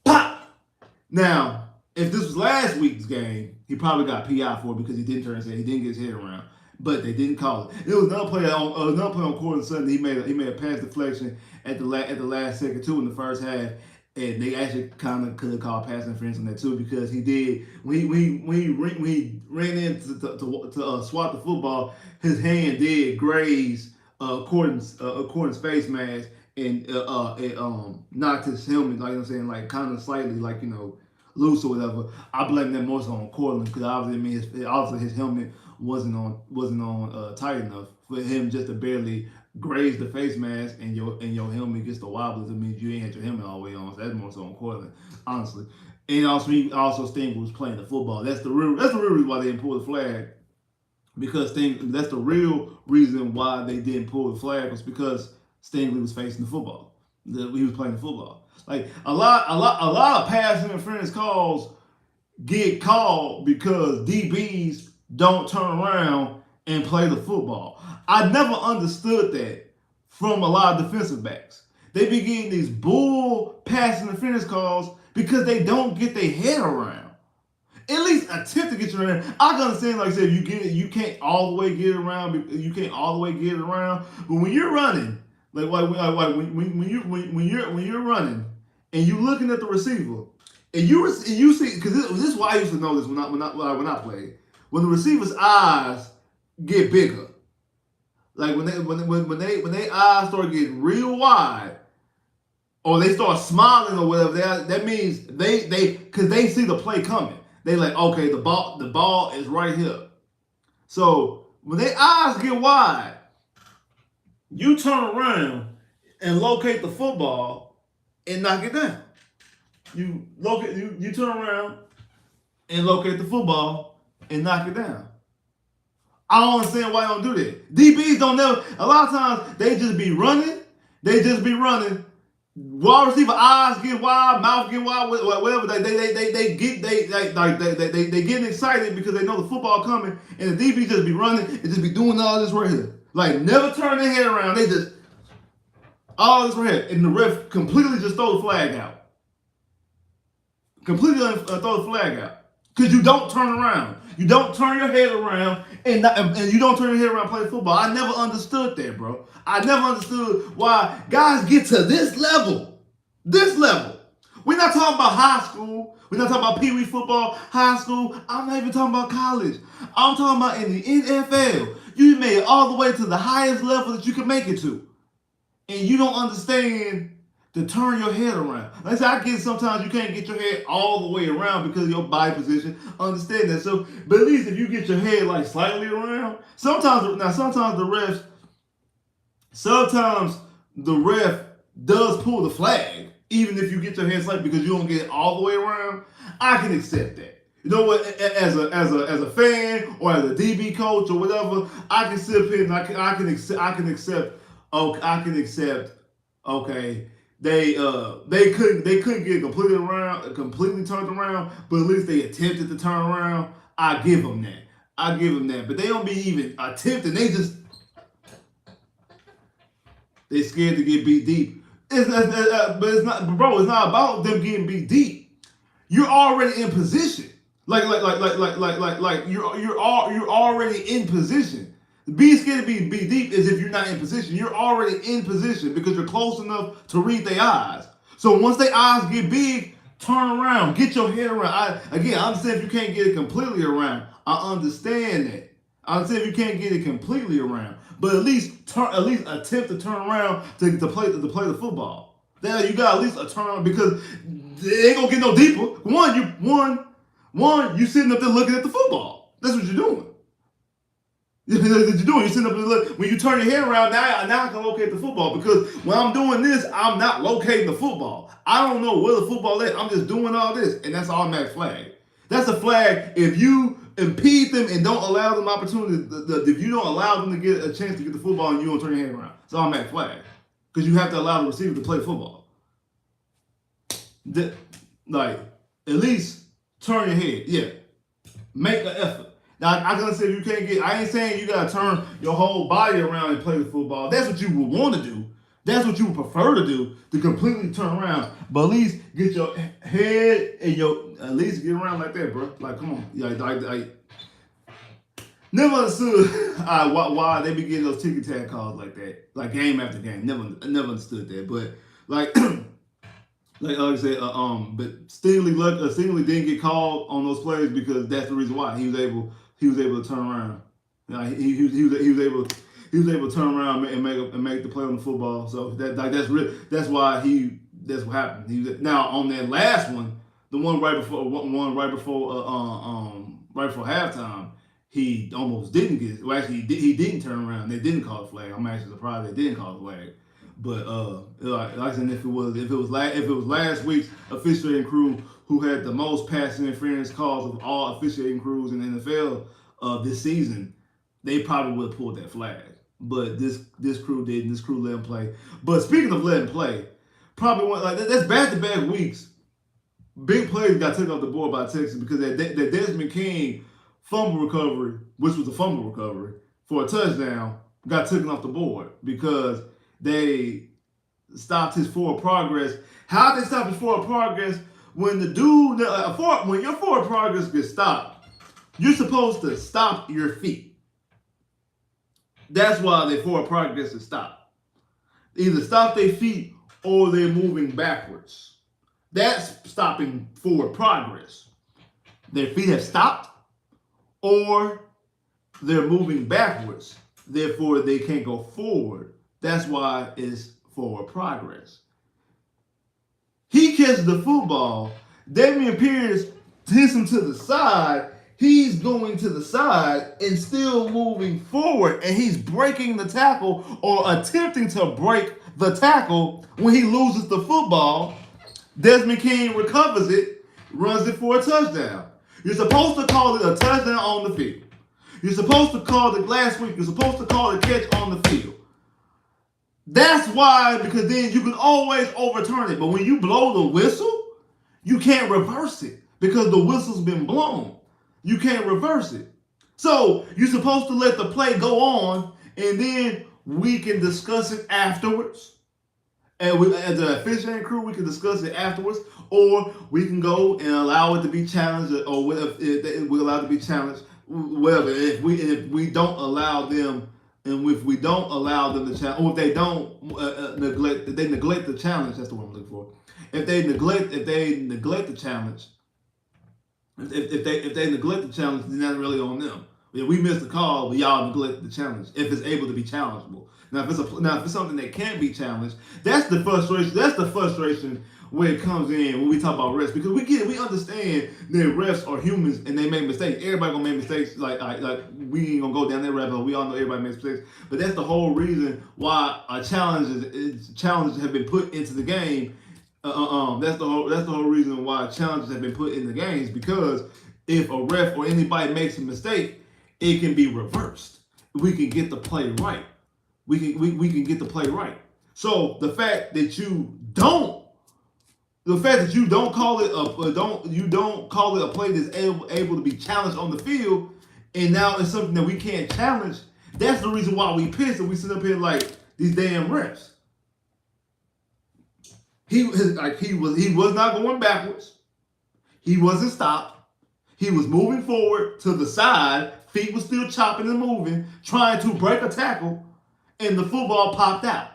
pop. Now, if this was last week's game, he probably got PI for it because he didn't turn his head. He didn't get his head around, but they didn't call it. It was another play on Courtland Sutton. He made a pass deflection at the last second too in the first half. And they actually kind of could have called pass interference on that too because he did when he ran in to swat the football, his hand did graze Courtland's face mask and it knocked his helmet, like I'm saying, like kind of slightly like loose or whatever. I blame that more so on Courtland because obviously his helmet wasn't on tight enough for him just to barely graze the face mask and your helmet gets the wobbles. It means you ain't had your helmet all the way on. So that's more so on Courtland, honestly. And also Stingley was playing the football. That's the real reason why they didn't pull the flag. Because that's the real reason why they didn't pull the flag was because Stingley was facing the football. He was playing the football. Like a lot of pass interference calls get called because DBs don't turn around and play the football. I never understood that from a lot of defensive backs. They be getting these bull pass interference calls because they don't get their head around. At least attempt to get your head. I can understand, like I said, you can't all the way get it around. But when you're running, when you're running and you're looking at the receiver, and you see, because this is why I used to know this when I played. When the receiver's eyes get bigger, like when they eyes start getting real wide, or they start smiling or whatever, that means because they see the play coming. They like, okay, the ball is right here. So when their eyes get wide, you turn around and locate the football and knock it down. You turn around and locate the football and knock it down. I don't understand why you don't do that. DBs don't never. A lot of times they just be running. Wide receiver eyes get wide, mouth get wide, whatever. They getting excited because they know the football coming, and the DB just be running and just be doing all this right here. Like never turn their head around. They just all this right here, and the ref completely just throw the flag out. Completely throw the flag out because you don't turn around. You don't turn your head around and you don't turn your head around and play football. I never understood that, bro. I never understood why guys get to this level. This level. We're not talking about high school. We're not talking about Pee Wee football, high school. I'm not even talking about college. I'm talking about in the NFL. You made it all the way to the highest level that you can make it to. And you don't understand to turn your head around. Like I said, I get sometimes you can't get your head all the way around because of your body position. Understand that. So, but at least if you get your head like slightly around, sometimes the ref does pull the flag, even if you get your head slightly because you don't get it all the way around. I can accept that. You know what? As a fan or as a DB coach or whatever, I can sit here and I can accept. Okay. They couldn't get it completely turned around, but at least they attempted to turn around. I give them that. But they don't be even attempting. They scared to get beat deep. It's not about them getting beat deep. You're already in position. Like you're already in position. Being scared to be beat deep is if you're not in position. You're already in position because you're close enough to read their eyes. So once their eyes get big, turn around, get your head around. I understand if you can't get it completely around. I understand that. I understand if you can't get it completely around, but at least attempt to turn around to play the football. Then you got at least a turn because they ain't gonna get no deeper. One, you sitting up there looking at the football. That's what you're doing. You're doing. You're sitting up and look. When you turn your head around, now I can locate the football, because when I'm doing this, I'm not locating the football. I don't know where the football is. I'm just doing all this, and that's an automatic flag. That's a flag if you impede them and don't allow them opportunity. If you don't allow them to get a chance to get the football and you don't turn your head around, it's an automatic flag, because you have to allow the receiver to play football. Like, at least turn your head. Yeah, make an effort. Now, I can say you can't get. I ain't saying you gotta turn your whole body around and play the football. That's what you would want to do. That's what you would prefer to do, to completely turn around. But at least get your head and at least get around like that, bro. Like, come on. I never understood why they be getting those ticket tag calls like that, like game after game. Never understood that. But like. Like I said, but Stingley didn't get called on those plays, because that's the reason why he was able to turn around. He was able to turn around and make the play on the football. So that's what happened. Now on that last one, the one right before halftime, he almost didn't get. Well, actually, he didn't turn around. They didn't call the flag. I'm actually surprised they didn't call the flag. But like I said, if it was last week's officiating crew who had the most pass interference calls of all officiating crews in the NFL this season, they probably would have pulled that flag. But this crew didn't. This crew let him play. But speaking of letting play, probably that's back-to-back weeks. Big plays got taken off the board by Texas, because that Desmond King fumble recovery, which was a fumble recovery for a touchdown, got taken off the board because they stopped his forward progress. How did they stop his forward progress? When the dude, when your forward progress gets stopped, you're supposed to stop your feet. That's why their forward progress is stopped. Either stop their feet or they're moving backwards. That's stopping forward progress. Their feet have stopped or they're moving backwards. Therefore, they can't go forward. That's why it's forward progress. He catches the football. Dameon Pierce hits him to the side. He's going to the side and still moving forward, and he's breaking the tackle or attempting to break the tackle. When he loses the football, Desmond King recovers it, runs it for a touchdown. You're supposed to call it a touchdown on the field. You're supposed to call it last week. You're supposed to call it catch on the field. That's why, because then you can always overturn it. But when you blow the whistle, you can't reverse it, because the whistle's been blown. You can't reverse it. So you're supposed to let the play go on, and then we can discuss it afterwards. And we, as an officiating crew, we can discuss it afterwards, or we can go and allow it to be challenged, or we allow it to be challenged. Whatever. If we don't allow them. And if we don't allow them to challenge, or if they don't neglect the challenge, that's the word I'm looking for. If they neglect the challenge, if they neglect the challenge, then that's really on them. If we missed the call, but y'all neglect the challenge. If it's able to be challengeable. Now, if it's something that can't be challenged, that's the frustration. That's the frustration when it comes in when we talk about refs, because we understand that refs are humans and they make mistakes. Everybody gonna make mistakes. Like we ain't gonna go down that rabbit hole. We all know everybody makes mistakes, but that's the whole reason why challenges have been put into the game. That's the whole reason why challenges have been put in the games, because if a ref or anybody makes a mistake, it can be reversed. We can get the play right. We can get the play right. So the fact that you don't call it a play that's able to be challenged on the field, and now it's something that we can't challenge. That's the reason why we pissed and we sit up here like these damn refs. He was not going backwards. He wasn't stopped. He was moving forward to the side. Feet was still chopping and moving, trying to break a tackle, and the football popped out.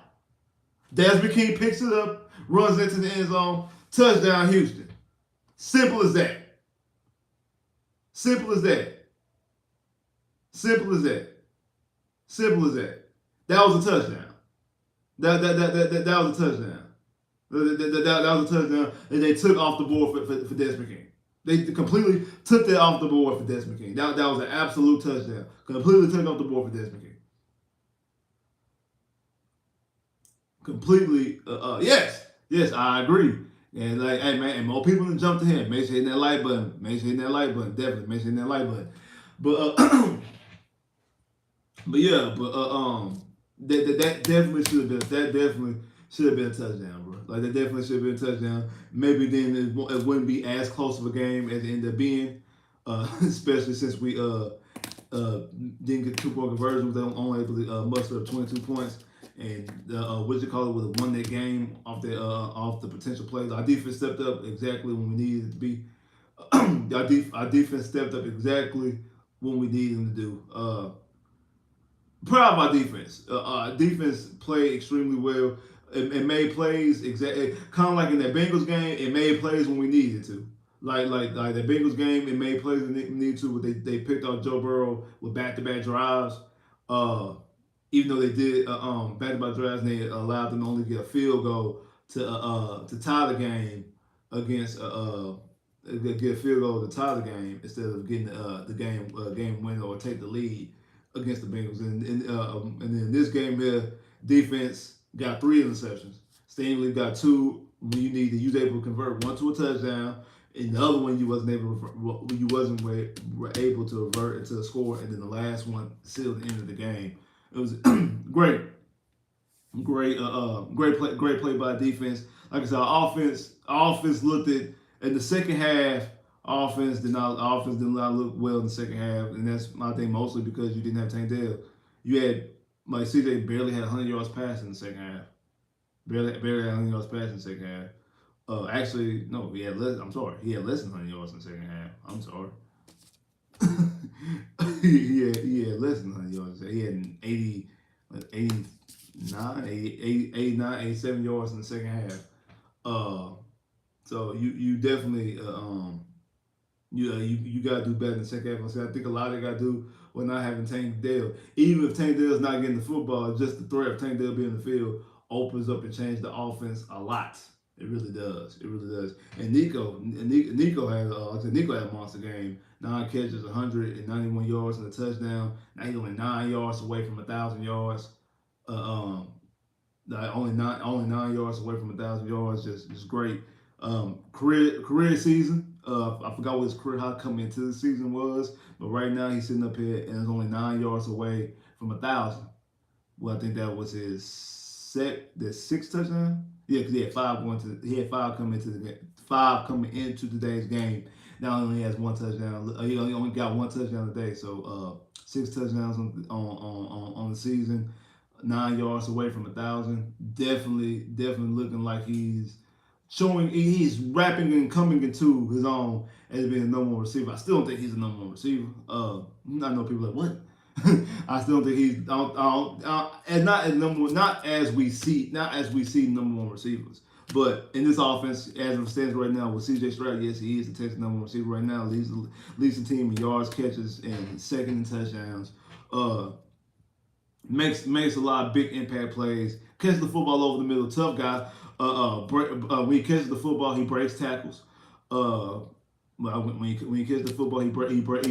Desmond King picks it up, runs into the end zone, touchdown Houston. Simple as that. Simple as that. Simple as that. Simple as that. That was a touchdown. That was a touchdown. That was a touchdown that they took off the board for Desmond King. They completely took that off the board for Desmond King. That was an absolute touchdown. Completely took off the board for Desmond King. Completely, yes, I agree. And like, hey man, and more people than jump to him. Make sure hitting that like button. Make sure hitting that like button. Definitely, make sure hitting that like button. But but yeah, but that definitely should have been a touchdown, bro. Like that definitely should have been a touchdown. Maybe then it wouldn't be as close of a game as it ended up being, especially since we didn't get 2-point conversions. They only able to muster up 22 points. And what you call it, would have won that game off the potential plays. Our defense stepped up exactly when we needed it to be. Our defense stepped up exactly when we needed them to do. Proud of our defense. Our defense played extremely well. It made plays exactly kind of like in that Bengals game. It made plays when we needed to. Like the Bengals game, it made plays when they needed to. But they picked off Joe Burrow with back-to-back drives. Even though they did back-to-back drives, and they allowed them to only get a field goal to tie the game against get a field goal to tie the game instead of getting the game winner or take the lead against the Bengals. And then this game here, defense got 3 interceptions. Stingley got 2 when you needed. You was able to convert 1 to a touchdown, and the other one you wasn't able to revert into a score. And then the last one sealed the end of the game. It was great. Great play by defense. Like I said, our offense looked at in the second half. Offense did not look well in the second half, and that's I think mostly because you didn't have Tank Dell. You had like CJ barely had 100 yards passing in the second half. Barely had 100 yards passing in the second half. Actually, no, he had less. I'm sorry, he had less than 100 yards in the second half. I'm sorry. he had less than 100 yards. He had 89, 87 yards in the second half. So you definitely you gotta do better in the second half. I think a lot of it got to do with not having Tank Dell. Even if Tank Dell's not getting the football, just the threat of Tank Dell being in the field opens up and changes the offense a lot. It really does. It really does. And Nico had a monster game. 9 catches, 191 yards and a touchdown. Now he's only 9 yards away from 1,000 yards. Only 9 yards away from 1,000 yards. Just great. Career season. I forgot what his career high coming into the season was, but right now he's sitting up here and is only 9 yards away from 1,000. Well, I think that was his sixth touchdown. Yeah, because he had 5 coming into today's game. Now he only has 1 touchdown. He only got 1 touchdown today. So 6 touchdowns on the season. 9 yards away from 1,000. Definitely looking like he's rapping and coming into his own as being a number 1 receiver. I still don't think he's a number 1 receiver. I know people like, what? I still think he's and not as we see number 1 receivers. But in this offense, as it stands right now with C.J. Stroud, yes, he is the Texans' number 1 receiver right now. Leads the team in yards, catches, and second in touchdowns. Makes a lot of big impact plays. Catches the football over the middle, tough guy. When he catches the football, he breaks tackles. When he catches the football, he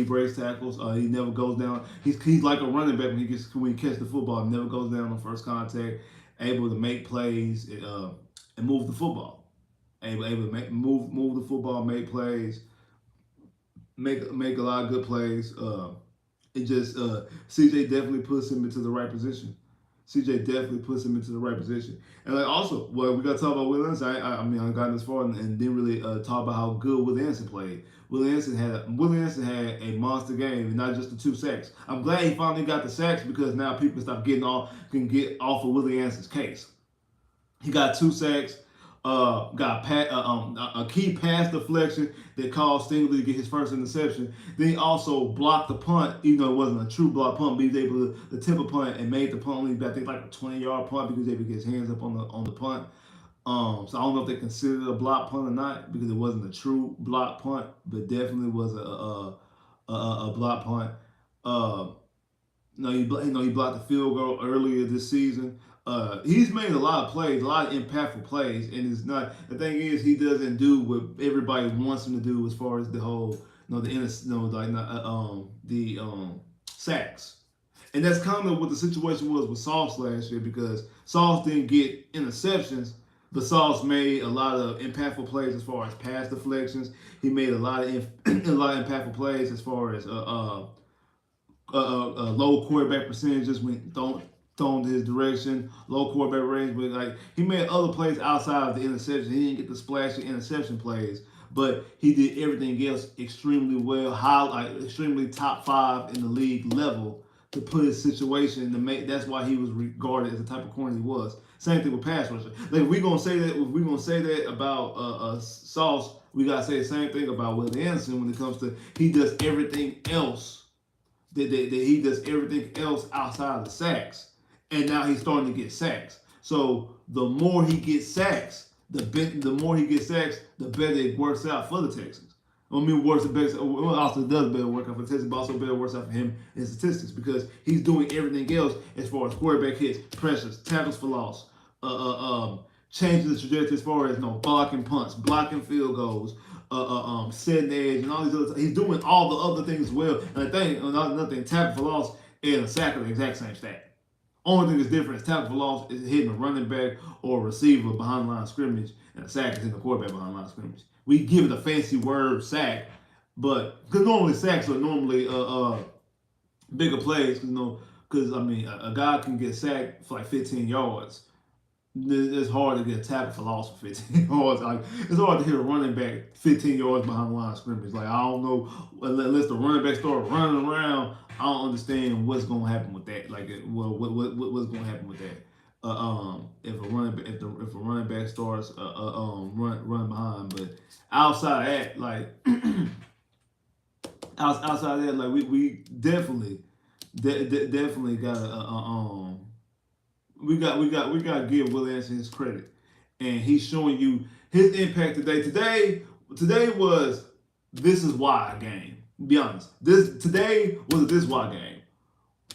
breaks tackles. He never goes down. He's like a running back when he catches the football. He never goes down on first contact. Able to make plays and move the football. Able to move the football, make plays, make a lot of good plays. It just CJ definitely puts him into the right position. CJ definitely puts him into the right position. And like also, well, we got to talk about Will Anderson. I got this far and didn't really talk about how good Will Anderson played. Will Anderson had a monster game, and not just the 2 sacks. I'm glad he finally got the sacks because now people can get off of Willie Anderson's case. He got 2 sacks. Got a key pass deflection that caused Stingley to get his first interception. Then he also blocked the punt, even though it wasn't a true block punt, but he was able to tip a punt and made the punt only, I think, like a 20-yard punt because he was able to get his hands up on the punt. So I don't know if they considered it a block punt or not because it wasn't a true block punt, but definitely was a block punt. He blocked the field goal earlier this season. He's made a lot of plays, a lot of impactful plays, and it's not. The thing is, he doesn't do what everybody wants him to do as far as the whole, the sacks. And that's kind of what the situation was with Sauce last year because Sauce didn't get interceptions, but Sauce made a lot of impactful plays as far as pass deflections. He made a lot of impactful plays as far as low quarterback percentages when thrown to his direction, low quarterback range. But like he made other plays outside of the interception. He didn't get the splashy interception plays, but he did everything else extremely well, extremely top 5 in the league level to put his situation to make. That's why he was regarded as the type of corner he was. Same thing with pass rusher. Like if we're gonna say that about Sauce, we gotta say the same thing about Will Anderson when it comes to he does everything else. That he does everything else outside of the sacks, and now he's starting to get sacks. So the more he gets sacks, the better it works out for the Texans. I mean, also does better work out for the Texans, but also better works out for him in statistics because he's doing everything else as far as quarterback hits, pressures, tackles for loss, changing the trajectory as far as blocking punts, blocking field goals, setting edge, and all these other. He's doing all the other things well. And another thing, tackle for loss and a sack are the exact same stat. Only thing that's different is tackle for loss is hitting a running back or a receiver behind the line of scrimmage, and a sack is hitting a quarterback behind the line of scrimmage. We give it a fancy word, sack, but because normally sacks are normally bigger plays, because a guy can get sacked for like 15 yards. It's hard to get a tackle for loss for 15 yards. Like it's hard to hit a running back 15 yards behind the line of scrimmage. Like I don't know, unless the running back start running around, I don't understand what's gonna happen with that. Like, what's gonna happen with that? If a running back starts running behind, but outside of that, like outside of that, like we definitely got we got to give Will Anderson his credit, and he's showing you his impact today. Today was this is why game. Be honest, today was a this why game.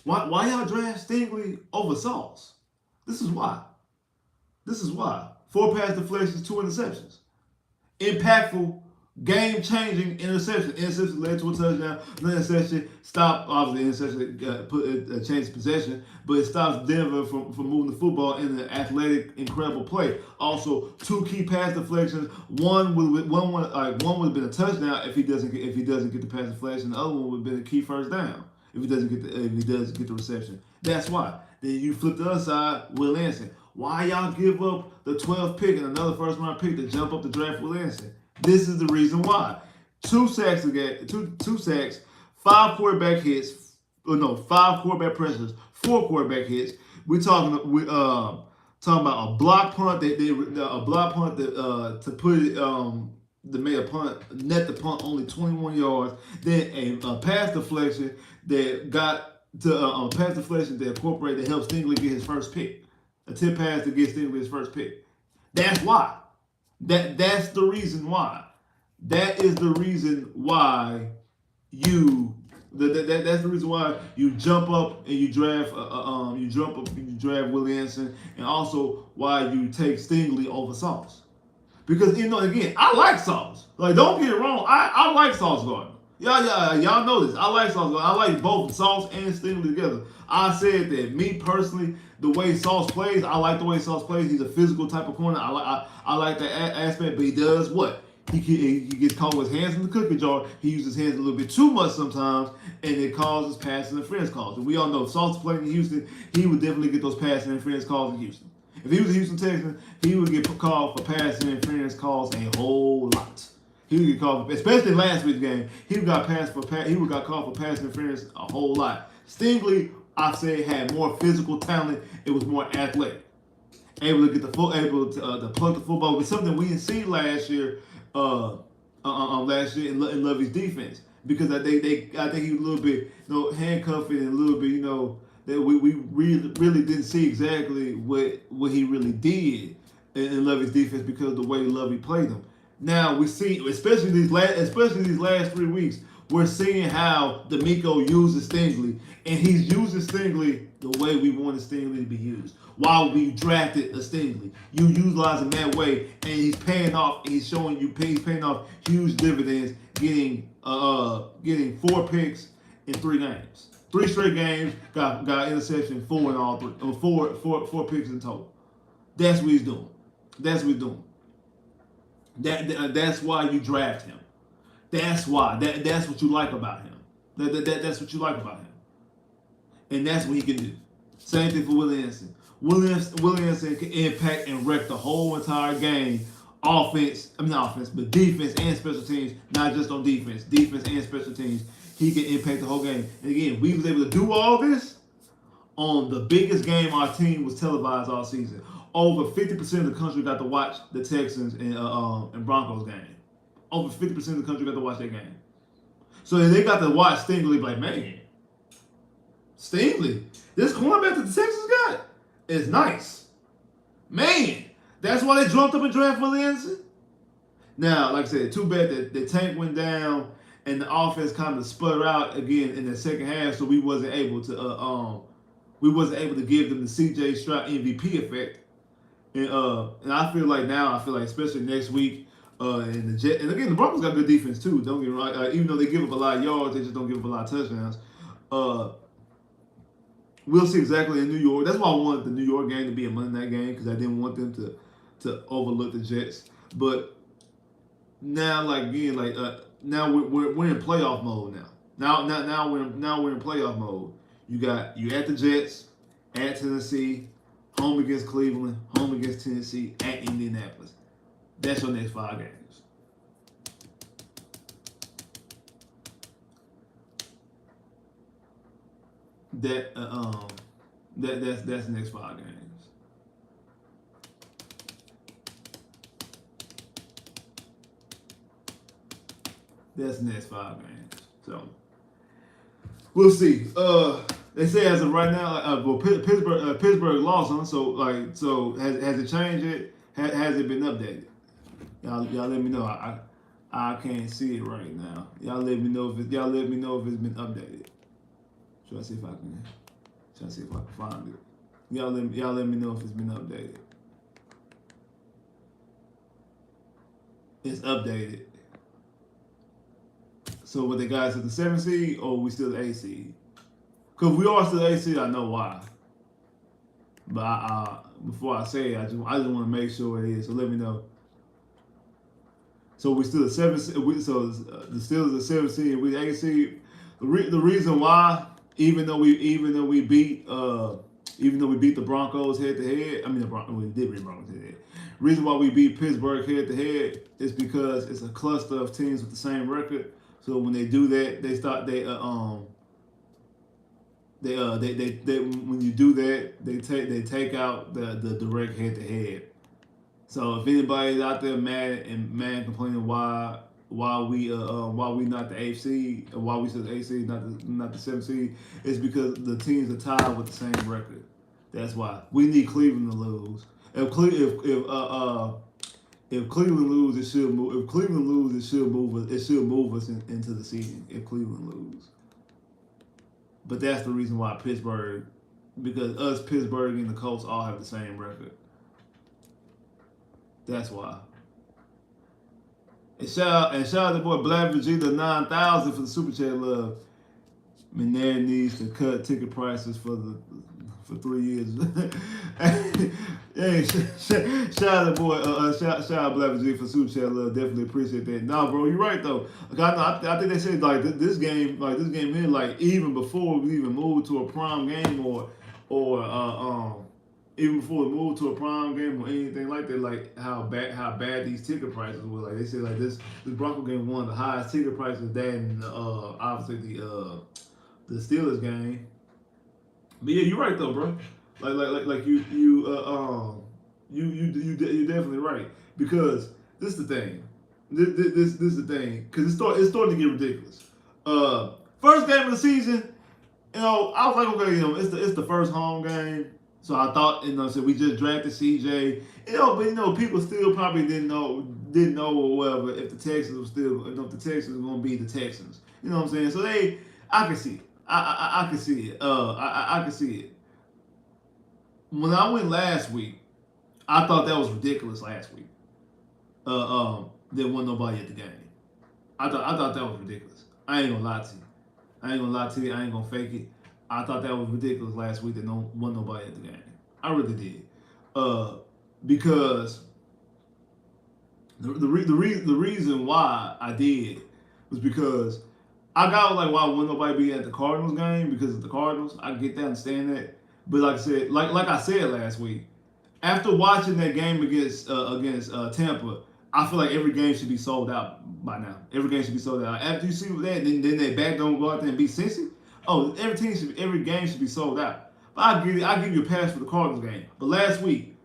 Why y'all draft Stingley over Sauce? This is why. 4 pass deflections, 2 interceptions. Impactful, game-changing interception. Interception led to a touchdown. The interception stopped. Obviously, the interception changed possession, but it stops Denver from moving the football in an athletic, incredible play. Also, 2 key pass deflections. One would have been a touchdown if he doesn't get the pass deflection. The other one would have been a key first down if he doesn't get the reception. That's why. Then you flip the other side, Will Anderson. Why y'all give up the 12th pick and another first-round pick to jump up the draft Will Anderson? This is the reason why. 2 sacks again, 2 sacks, 5 quarterback hits, 5 quarterback pressures, 4 quarterback hits. We're talking about a block punt that to put it made a punt, net the punt only 21 yards. Then a pass deflection that got to a pass deflection that incorporated to help Stingley get his first pick. A tip pass to get Stingley his first pick. That's why. That's the reason why. That is the reason why that's the reason why you jump up and you draft Will Anderson, and also why you take Stingley over Sauce. Because again, I like Sauce. Like, don't get it wrong, I like Sauce Gardner. Y'all know this. I like Sauce Gardner. I like both Sauce and Stingley together. I said that me personally, the way Sauce plays, I like the way Sauce plays. He's a physical type of corner. I like that aspect, but he does what? He gets caught with his hands in the cookie jar. He uses his hands a little bit too much sometimes, and it causes pass interference calls. And we all know if Sauce playing in Houston, he would definitely get those pass interference calls in Houston. If he was a Houston Texan, he would get called for pass interference calls a whole lot. He would get called, especially last week's game. He got called for pass interference a whole lot. Stingley, I say, had more physical talent. It was more athletic, able to get to plug the football. But something we didn't see last year in Lovey's defense, because I think he was a little bit handcuffed and a little bit that we really didn't see exactly what he really did in Lovey's defense because of the way Lovey played him. Now we see, especially these last 3 weeks, We're seeing how D'Amico uses Stingley, and he's using Stingley the way we wanted Stingley to be used. While we drafted a Stingley, you utilize him that way, and he's paying off. He's showing you he's paying off huge dividends, getting 4 picks in 3 games. 3 straight games, got interception, 4 in all 3, 4 picks in total. That's what he's doing. That's what he's doing. That's why you draft him. That's why. That's what you like about him. That's what you like about him. And that's what he can do. Same thing for Williamson. Williamson can impact and wreck the whole entire game. Not offense, but defense and special teams. Not just on defense. Defense and special teams. He can impact the whole game. And again, we was able to do all this on the biggest game our team was televised all season. Over 50% of the country got to watch the Texans and Broncos game. Over 50% of the country got to watch that game. So they got to watch Stingley like, man, Stingley, this cornerback that the Texans got is nice. Man, that's why they jumped up and drafted Williamson. Now, like I said, too bad that the tank went down and the offense kind of sputtered out again in the second half, so we wasn't able to give them the C.J. Stroud MVP effect. And I feel like especially next week, and again the Broncos got good defense too. Don't get me wrong. Even though they give up a lot of yards, they just don't give up a lot of touchdowns. We'll see exactly in New York. That's why I wanted the New York game to be a Monday night game, because I didn't want them to overlook the Jets. But now, now we're in playoff mode now. Now we're in playoff mode. You at the Jets, at Tennessee, home against Cleveland, home against Tennessee, at Indianapolis. That's your next 5 games. That's the next 5 games. That's the next 5 games. So we'll see. They say as of right now, Pittsburgh lost them. So has it changed it? Has it been updated? Y'all let me know. I can't see it right now. Y'all let me know if it's been updated. Should I see if I can find it? Y'all let me know if it's been updated. It's updated. So what, the guys at the 7th seed, or we still the 8th seed? Because we are still the 8th seed, I know why. But before I say it, I just want to make sure it is. So let me know. So we still the 7th seed. The Steelers the 7th seed, and we the 8th seed. The reason why, even though we beat the Broncos head to head, we did beat the Broncos head to head. Reason why we beat Pittsburgh head to head is because it's a cluster of teams with the same record. So when they do that, when you do that, they take out the direct head to head. So if anybody's out there mad complaining why we not the 8th seed, or why we still the 8th seed, not the 7th seed, it's because the teams are tied with the same record. That's why we need Cleveland to lose. If Cleveland lose, it should move. If Cleveland lose, it should move us into the season. If Cleveland lose, but that's the reason why Pittsburgh, because us, Pittsburgh, and the Colts all have the same record. That's why. And shout out to boy Black Vegeta 9000 for the super chat love. McNair needs to cut ticket prices for 3 years. Hey, shout out to boy, shout out Black Vegeta for super chat love. Definitely appreciate that. Nah, bro, you're right though. I think they said this game here, even before we even moved to a prime game or even before we moved to a prime game or anything like that, how bad these ticket prices were. They said this Bronco game one of the highest ticket prices than obviously the Steelers game. But yeah, you're right though, bro. You're definitely right, because this is the thing. This is the thing, because it's starting to get ridiculous. First game of the season, I was like, okay, it's the first home game. So I thought, so we just drafted CJ, but people still probably didn't know or whatever if the Texans were still, if the Texans were going to be the Texans. You know what I'm saying? So I can see it. I can see it. I can see it. When I went last week, I thought that was ridiculous last week. There wasn't nobody at the game. I thought that was ridiculous. I ain't gonna lie to you. I ain't gonna lie to you. I ain't gonna fake it. I thought that was ridiculous last week that wasn't nobody at the game. I really did. Because the reason why I did was because I got like why wouldn't nobody be at the Cardinals game because of the Cardinals. I get that, understand that. But like I said, like I said last week, after watching that game against Tampa, I feel like every game should be sold out by now. Every game should be sold out. After you see that, then they back don't go out there and beat Cincy. Oh, every game should be sold out. But I give you a pass for the Cardinals game. But last week,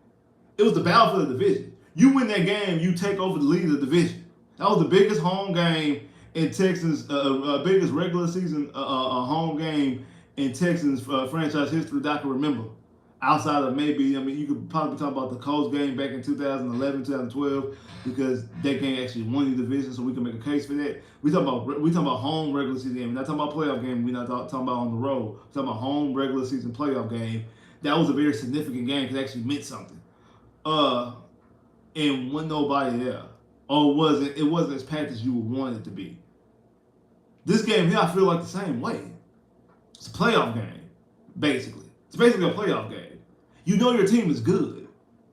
it was the battle for the division. You win that game, you take over the lead of the division. That was the biggest home game in Texans, biggest regular season home game in Texans franchise history that I can remember. Outside of maybe, I mean, you could probably talk about the Colts game back in 2011, 2012, because that game actually won the division, so we can make a case for that. We talking about home regular season game. We're not talking about playoff game. We're not talking about on the road. We're talking about home regular season playoff game. That was a very significant game because it actually meant something. And when nobody there, or it wasn't as packed as you would want it to be. This game here, I feel like the same way. It's a playoff game, basically. It's basically a playoff game. You know your team is good.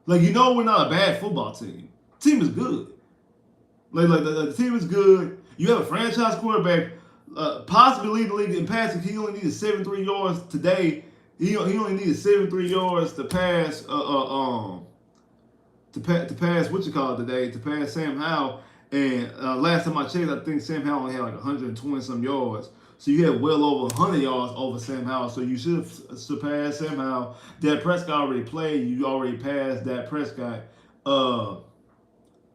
Like, you know we're not a bad football team. The team is good. Like the team is good. You have a franchise quarterback, possibly leading the league in passing. He only needed 73 yards today. He only needed 73 yards to pass to pass what you call it today, to pass Sam Howell. And last time I checked, I think Sam Howell only had like 120 some yards. So you had well over 100 yards over Sam Howell. So you should have surpassed Sam Howell. Dak Prescott already played. You already passed Dak Prescott. I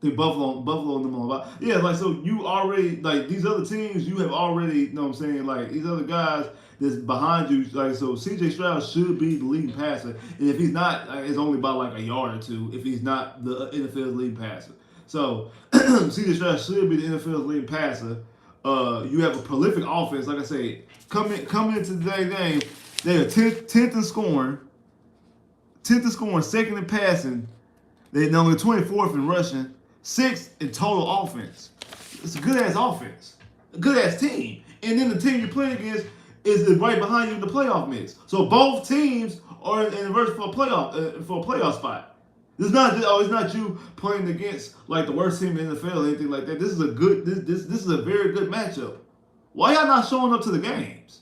think Buffalo and them all about. Yeah, like, so you already, like, these other teams, you have already, you know what I'm saying, like, these other guys that's behind you, like, so C.J. Stroud should be the leading passer. And if he's not, it's only by like a yard or two if he's not the NFL's leading passer. So C.J. Stroud should be the NFL's leading passer. You have a prolific offense. Like I said, coming into today's game, they are 10th in scoring, 2nd in passing. They're number 24th in rushing, 6th in total offense. It's a good ass offense, a good ass team. And then the team you're playing against is right behind you in the playoff mix. So both teams are in the verse for a playoff spot. It's not you playing against like the worst team in the NFL or anything like that. This is a very good matchup. Why y'all not showing up to the games?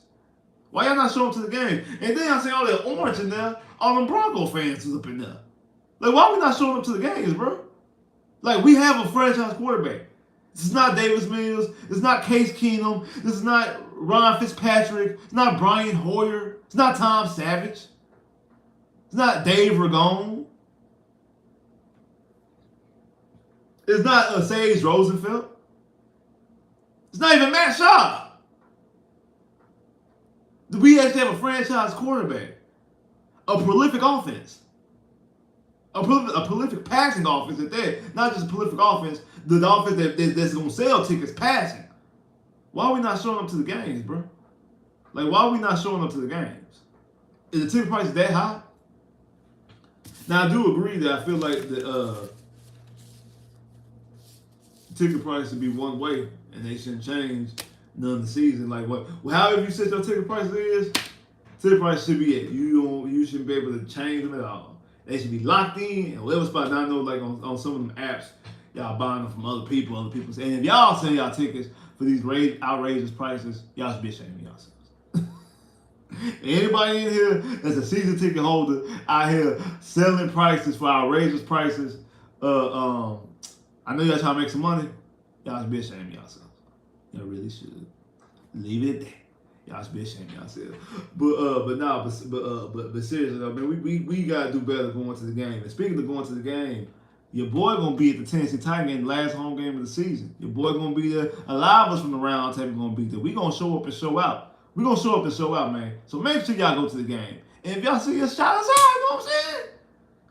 Why y'all not showing up to the game? And then I say all that orange in there, all them Broncos fans is up in there. Like, why we not showing up to the games, bro? Like, we have a franchise quarterback. This is not Davis Mills. It's not Case Keenum. This is not Ron Fitzpatrick. It's not Brian Hoyer. It's not Tom Savage. It's not Dave Ragone. It's not Sage Rosenfeld. It's not even Matt Schaub. We actually have a franchise quarterback. A prolific offense. A prolific passing offense at that. Not just a prolific offense, the offense that's going to sell tickets passing. Why are we not showing up to the games, bro? Like, why are we not showing up to the games? Is the ticket price that high? Now, I do agree that I feel like the ticket price should be one way, and they shouldn't change none of the season. Like, what? Well, however you set your ticket price is, ticket price should be it. You shouldn't be able to change them at all. They should be locked in. And whatever spot, now I know, like on some of them apps, y'all buying them from other people. And if y'all sell y'all tickets for these outrageous prices, y'all should be ashamed of yourselves. Anybody in here that's a season ticket holder out here selling prices for outrageous prices, I know y'all trying to make some money. Y'all should be ashamed of yourselves. Y'all really should. Leave it at that. Y'all should be ashamed of yourselves. But seriously though, man, we gotta do better going to the game. And speaking of going to the game, your boy gonna be at the Tennessee Titan game, last home game of the season. Your boy gonna be there. A lot of us from the round table gonna be there. We gonna show up and show out. We gonna show up and show out, man. So make sure y'all go to the game. And if y'all see us, shout us out. You know what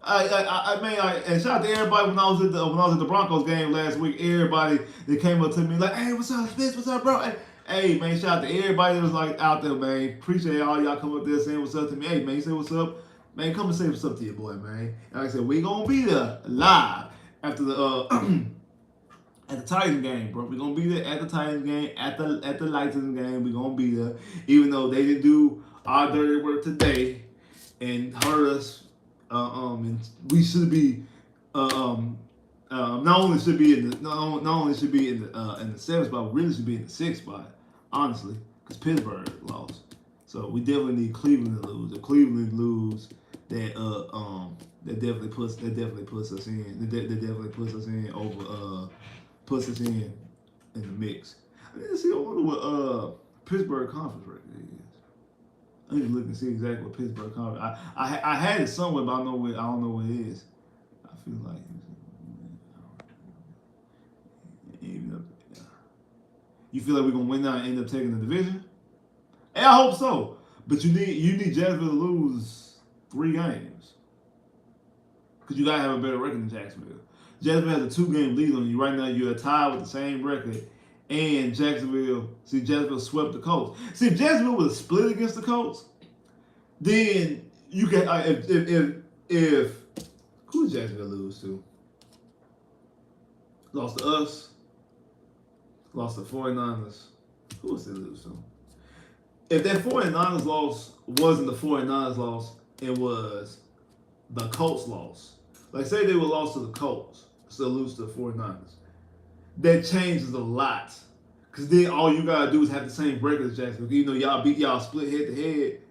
I'm saying? And shout out to everybody when I was at the Broncos game last week. Everybody that came up to me like, "Hey, what's up, Spitz? What's up, bro? Hey, Hey man, shout out to everybody that was like out there, man. Appreciate all y'all coming up there saying what's up to me. Hey man, say what's up. Man, come and say what's up to your boy, man. Like I said, we gonna be there live after the at the Titans game, bro. We're gonna be there at the Titans game, at the Lightning game. We're gonna be there. Even though they didn't do our dirty work today and hurt us. And we should be not only should be in the not only should be in the seventh spot, we really should be in the sixth spot, honestly, because Pittsburgh lost. So we definitely need Cleveland to lose. If Cleveland lose, that definitely puts us in. That definitely puts us in over puts us in the mix. Let's see. I wonder what Pittsburgh conference record is. I need to look and see exactly what Pittsburgh conference. I had it somewhere, but I don't know where it is. I feel like. You feel like we're gonna win now and end up taking the division? Hey, I hope so. But you need Jacksonville to lose 3 games. Because you gotta have a better record than Jacksonville. Jacksonville has a 2-game lead on you. Right now you're tied with the same record. And Jacksonville swept the Colts. See, if Jacksonville was split against the Colts, then you can if who did Jacksonville lose to? Lost to us. Lost to 49ers. Who was they lose to? If that 49ers loss wasn't the 49ers loss, it was the Colts loss. Like, say they were lost to the Colts, so lose to the 49ers. That changes a lot. Because then all you got to do is have the same record as Jacksonville. You know, y'all split head to head,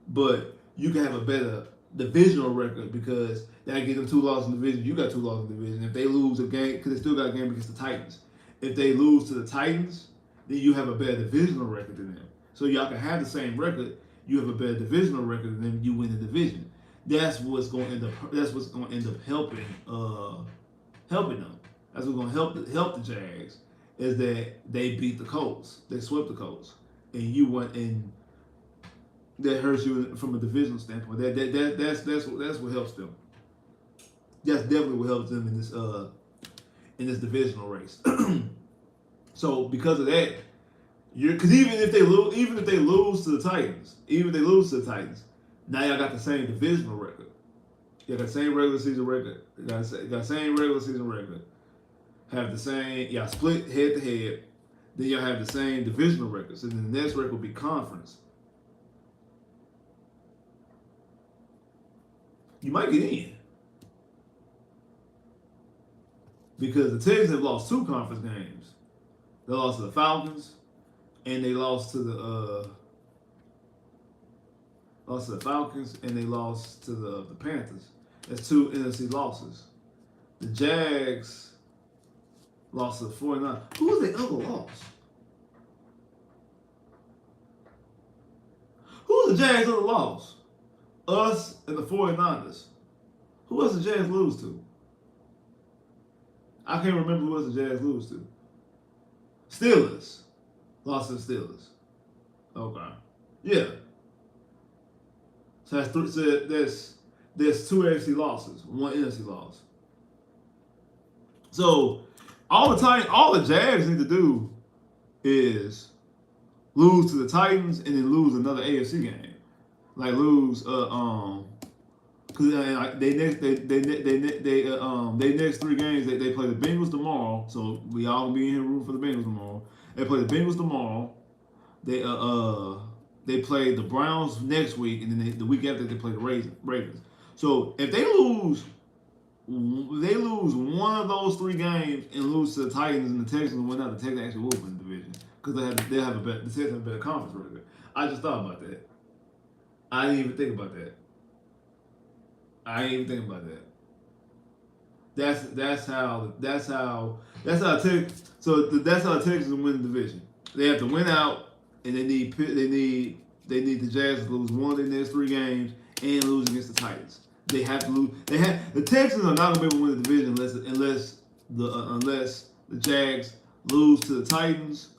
but you can have a better divisional record because that gives them 2 losses in the division. You got 2 losses in the division. If they lose a game, because they still got a game against the Titans. If they lose to the Titans, then you have a better divisional record than them. So y'all can have the same record. You have a better divisional record than them. You win the division. That's what's going to end up. That's what's going to end up helping them. That's what's going to help the Jags is that they beat the Colts. They swept the Colts, and you went and that hurts you from a divisional standpoint. That's what helps them. That's definitely what helps them in this divisional race. So because of that, because even if they lose to the Titans, now y'all got the same divisional record. You got the same regular season record. You got the same regular season record. Have the same, y'all split head to head. Then y'all have the same divisional records. And then the next record will be conference. You might get in. Because the Texans have lost 2 conference games. They lost to the Falcons, and they lost to the Falcons, and they lost to the Panthers. That's 2 NFC losses. The Jags lost to the 49ers. Who was the other loss? Who was the Jags' other loss? Us and the 49ers. Who else did the Jags lose to? I can't remember who else the Jags lose to. Steelers. Lost to the Steelers. Okay. Yeah. So there's 2 AFC losses, 1 NFC loss. So all the Jags need to do is lose to the Titans and then lose another AFC game. Like lose because they next 3 games they play the Bengals tomorrow, so we all gonna be in here rooting for the Bengals tomorrow. They play the Bengals tomorrow. They play the Browns next week, and then the week after they play the Ravens. So if they lose one of those 3 games and lose to the Titans and the Texans and win out, the Texans actually will win the division because the Texans have a better conference record. I just thought about that. I didn't even think about that. That's how Texans win the division. They have to win out, and they need the Jags to lose 1 of their next 3 games and lose against the Titans. They have to lose. The Texans are not going to be able to win the division unless the Jags lose to the Titans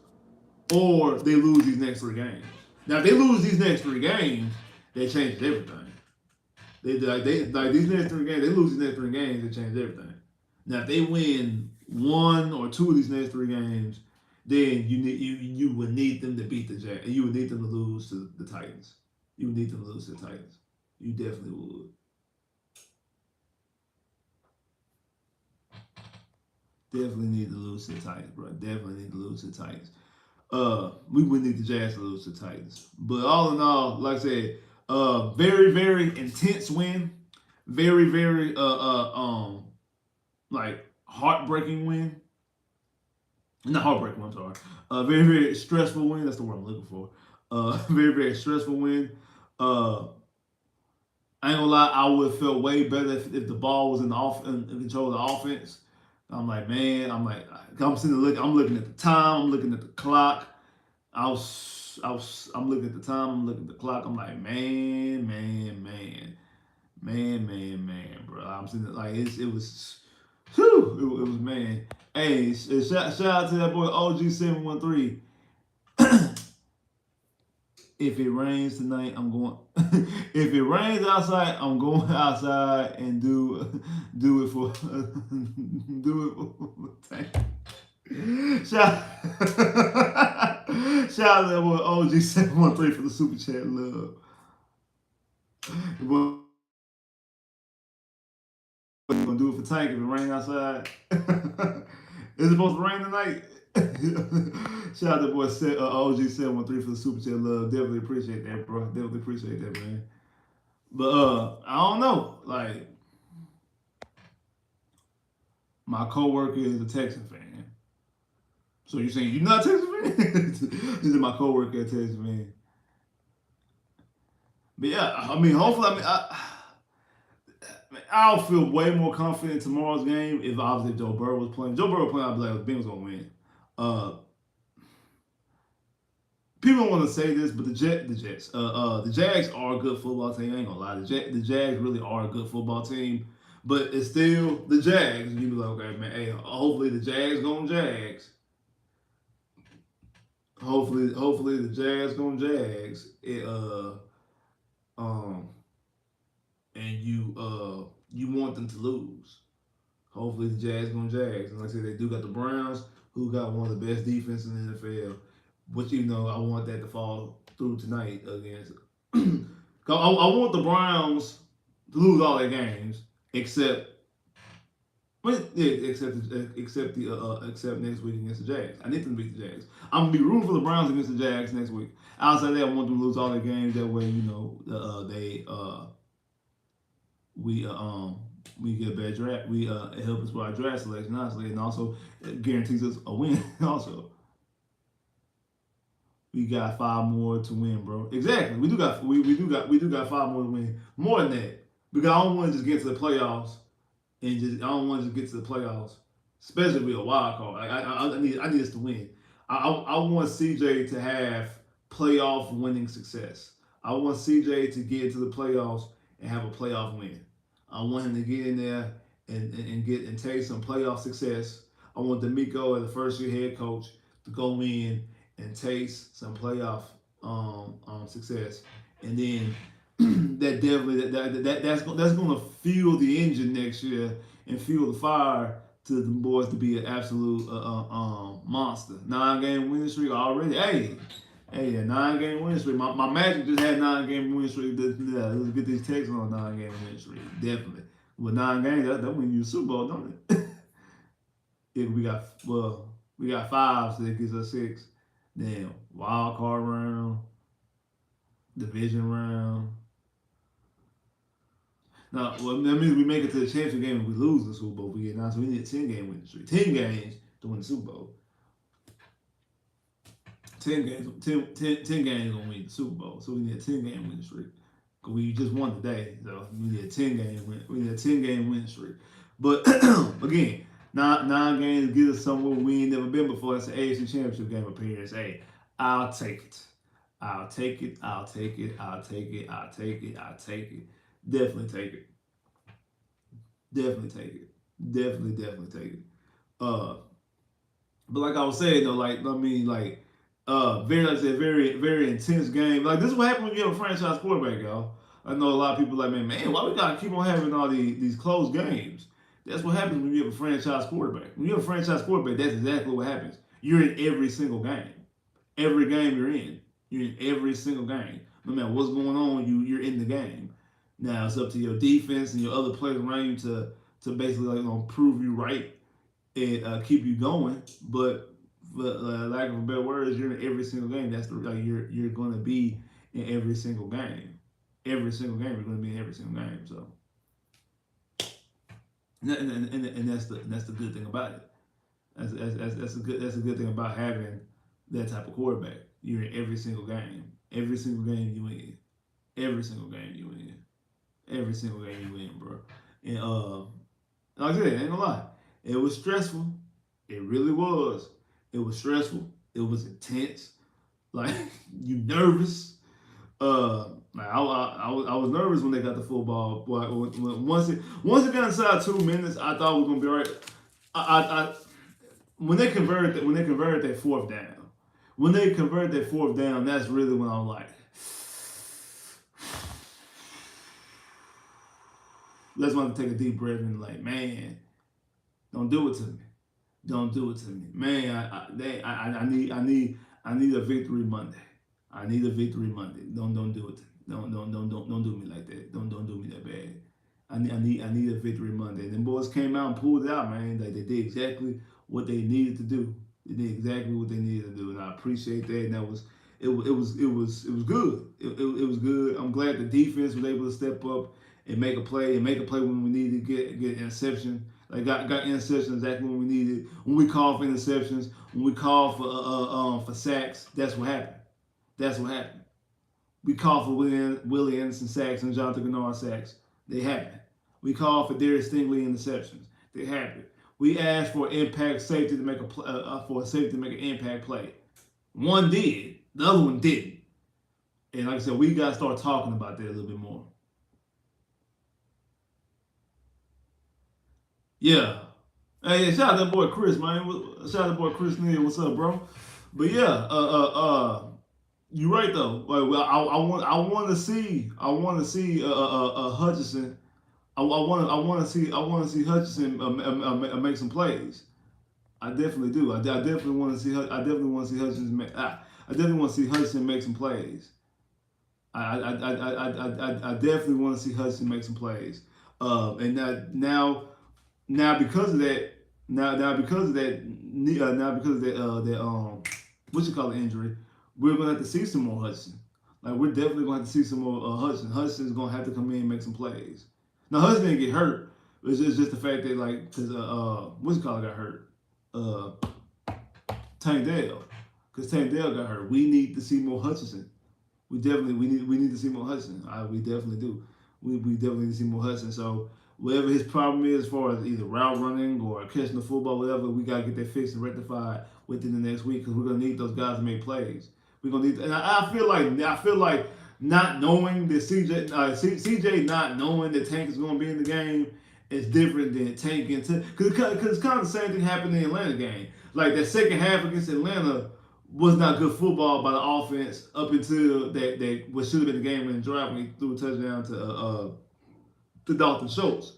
or they lose these next 3 games. Now, if they lose these next 3 games, they change everything. These next 3 games, they lose these next 3 games, they change everything. Now, if they win 1 or 2 of these next 3 games, then you would need them to beat the Jags. You would need them to lose to the Titans. You would need them to lose to the Titans. You definitely would. Definitely need to lose to the Titans, bro. Definitely need to lose to the Titans. We would need the Jags to lose to the Titans. But all in all, like I said, very, very intense win. Very, very like heartbreaking win. Not heartbreaking, I'm sorry. Very, very stressful win. That's the word I'm looking for. Very, very stressful win. I ain't gonna lie, I would have felt way better if the ball was in control of the offense. I'm like, man, I'm sitting there I'm looking at the time, I'm looking at the clock. I'm looking at the time, I'm looking at the clock. I'm like, man, bro. I'm sitting there, like it was, whew, it was man. Hey, shout out to that boy OG713. If it rains tonight, I'm going. If it rains outside, I'm going outside and do it for do it for shout shout out to that boy OG713 for the super chat love. We're gonna do it for Tank if it rains outside. Is it supposed to rain tonight? Shout out to boy OG713 for the super chat love. Definitely appreciate that, bro. Definitely appreciate that, man. But I don't know. Like my coworker is a Texan fan. So you're saying you're not a Texan fan? He said my coworker is a Texan fan. But yeah, I mean, hopefully, I'll feel way more confident in tomorrow's game if obviously Joe Burrow was playing. Joe Burrow was playing, I'd be like, the Bengals gonna win. People don't want to say this, but the Jags are a good football team. I ain't gonna lie, the Jags really are a good football team, but it's still the Jags. And you be like, okay, man, hey, hopefully the Jags gonna Jags. Hopefully the Jags gonna Jags. And you want them to lose. Hopefully the Jags gonna Jags. And like I said, they do got the Browns, who got one of the best defenses in the NFL. Which I want that to fall through tonight against. I want the Browns to lose all their games except except next week against the Jags. I need them to beat the Jags. I'm gonna be rooting for the Browns against the Jags next week. Outside that, I want them to lose all their games. That way, we get a bad draft. It helps us with our draft selection, honestly, and also it guarantees us a win. Also, we got 5 more to win, bro. Exactly. We do got 5 more to win. More than that, because I don't want to just get to the playoffs I don't want to just get to the playoffs, especially with a wild card. I need us to win. I want CJ to have playoff winning success. I want CJ to get into the playoffs and have a playoff win. I want him to get in there and take some playoff success. I want D'Amico as the first year head coach to go in and taste some playoff success, and then that's going to fuel the engine next year and fuel the fire to the boys to be an absolute monster. 9-game winning streak already. Hey, a 9-game winning streak. My Magic just had 9-game winning streak. Let's get these Texans on a 9-game winning streak. Definitely. With 9 games, that win you a Super Bowl, don't it? If we got 5, so that gives us 6. Damn, wild card round, division round. Now, well, that means we make it to the championship game and we lose the Super Bowl. We get 9, so we need a 10-game winning streak. 10 games to win the Super Bowl. 10 games gonna win the Super Bowl. So we need a 10-game winning streak. Cause we just won today, so we need a 10-game win. We need a 10-game winning streak. But again, 9 games gives us somewhere we ain't never been before. That's an AFC Championship game appearance. Hey, I'll take it. I'll take it. I'll take it. I'll take it. I'll take it. I'll take it. Definitely take it. Definitely take it. Definitely take it. But like I was saying though, very, very intense game. Like this is what happens when you have a franchise quarterback, y'all. I know a lot of people like, man, why we gotta keep on having all these close games? That's what happens when you have a franchise quarterback. When you have a franchise quarterback, that's exactly what happens. You're in every single game. Every game you're in every single game. No matter what's going on, you're in the game. Now it's up to your defense and your other players around you to basically prove you right and keep you going. But for lack of a better words, you're in every single game. That's the you're going to be in every single game. Every single game, you're going to be in every single game. So, and that's the good thing about it. That's a good thing about having that type of quarterback. You're in every single game. Every single game you win. Every single game you win. Every single game you win, bro. And like I said, ain't gonna lie. It was stressful. It really was. It was stressful. It was intense. Like you nervous. I was nervous when they got the football. Once it got inside 2 minutes, I thought we were gonna be all right. I when they converted that fourth down, that's really when I was like, let's want to take a deep breath and like, man, don't do it to me. Don't do it to me, man. I need a victory Monday. I need a victory Monday. Don't do it. Don't do me like that. Don't do me that bad. I need a victory Monday. And then boys came out and pulled it out, man. Like they did exactly what they needed to do. They did exactly what they needed to do, and I appreciate that. And that was it was good. It was good. I'm glad the defense was able to step up and make a play when we needed to get an interception. Like got interceptions exactly when we needed. When we called for interceptions, when we called for sacks, that's what happened. That's what happened. We called for Willie Anderson sacks and Jonathan Gennard sacks. They happened. We called for Darius Stingley interceptions. They happened. We asked for impact safety to make for a safety to make an impact play. One did. The other one didn't. And like I said, we got to start talking about that a little bit more. Yeah. Hey, shout out to that boy Chris, man. Shout out to that boy Chris Neal. What's up, bro? But yeah, you're right though. Like, I want to see Hutchinson. I want to see Hutchinson make some plays. I definitely do. I definitely want to see. I definitely want to see Hutchinson make. I definitely want to see Hutchinson make some plays. I definitely want to see Hutchinson make some plays. And now because of that, what you call it injury, we're gonna have to see some more Hudson. Like we're definitely gonna have to see some more Hudson. Hudson's gonna have to come in and make some plays. Now Hudson didn't get hurt. It's just the fact that like because what you call it got hurt. Tank Dell, because Tank Dell got hurt. We need to see more Hutchinson. We need to see more Hudson. We definitely do. We definitely need to see more Hudson. So whatever his problem is, as far as either route running or catching the football, whatever, we gotta get that fixed and rectified within the next week because we're gonna need those guys to make plays. We're gonna need, and I feel like not knowing that CJ not knowing that Tank is gonna be in the game is different than Tank and because it's kind of the same thing happened in the Atlanta game. Like that second half against Atlanta was not good football by the offense up until that what should have been the game winning drive when he threw a touchdown to Dalton Schultz.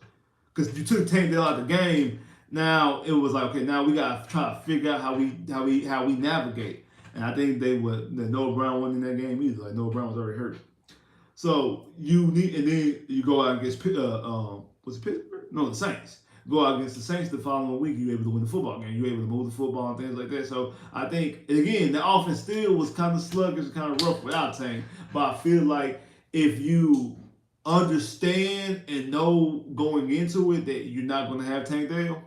Because you took Tank Dell out of the game, now it was like, okay, now we gotta try to figure out how we navigate. And I think Noah Brown wasn't in that game either. Like Noah Brown was already hurt. So you need, and then you go out against was it Pittsburgh? No, the Saints. Go out against the Saints the following week, you're able to win the football game. You're able to move the football and things like that. So I think, again, the offense still was kind of sluggish and kind of rough without Tank. But I feel like if you understand and know going into it that you're not going to have Tank Dell,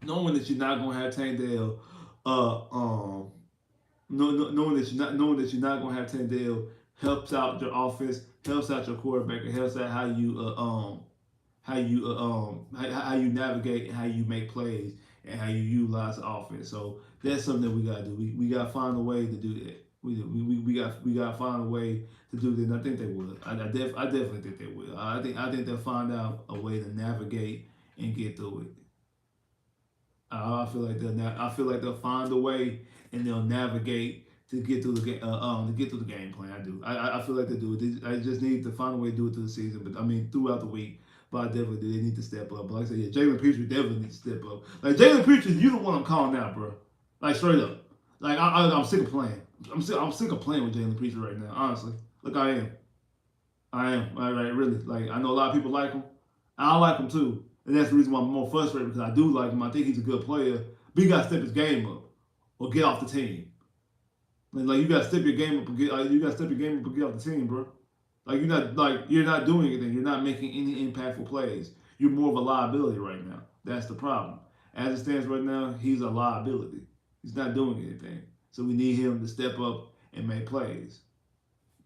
knowing that you're not going to have Tank Dell, knowing that you're not going to have Tank Dell helps out your offense, helps out your quarterback, it helps out how you navigate and how you make plays and how you utilize the offense. So that's something that we gotta do. We gotta find a way to do that. We gotta find a way to do that. And I think they will. I definitely think they will. I think they'll find out a way to navigate and get through it. I feel like they'll find a way and they'll navigate to get through the game plan. I do. I feel like they do it. I just need to find a way to do it through the season. But I mean throughout the week. But I definitely do. They need to step up. But like I said, yeah, Jaylen Pitre definitely needs to step up. Like Jaylen Pitre, you the one I'm calling out, bro. Like straight up. Like I'm sick of playing. I'm sick of playing with Jaylen Pitre right now. Honestly, look, I am. I am. Like really. Like I know a lot of people like him. I like him too, and that's the reason why I'm more frustrated because I do like him. I think he's a good player, but he got to step his game up or get off the team. Like you got to step your game up and get. You got to step your game up and get off the team, bro. You're not doing anything. You're not making any impactful plays. You're more of a liability right now. That's the problem. As it stands right now, he's a liability. He's not doing anything. So we need him to step up and make plays.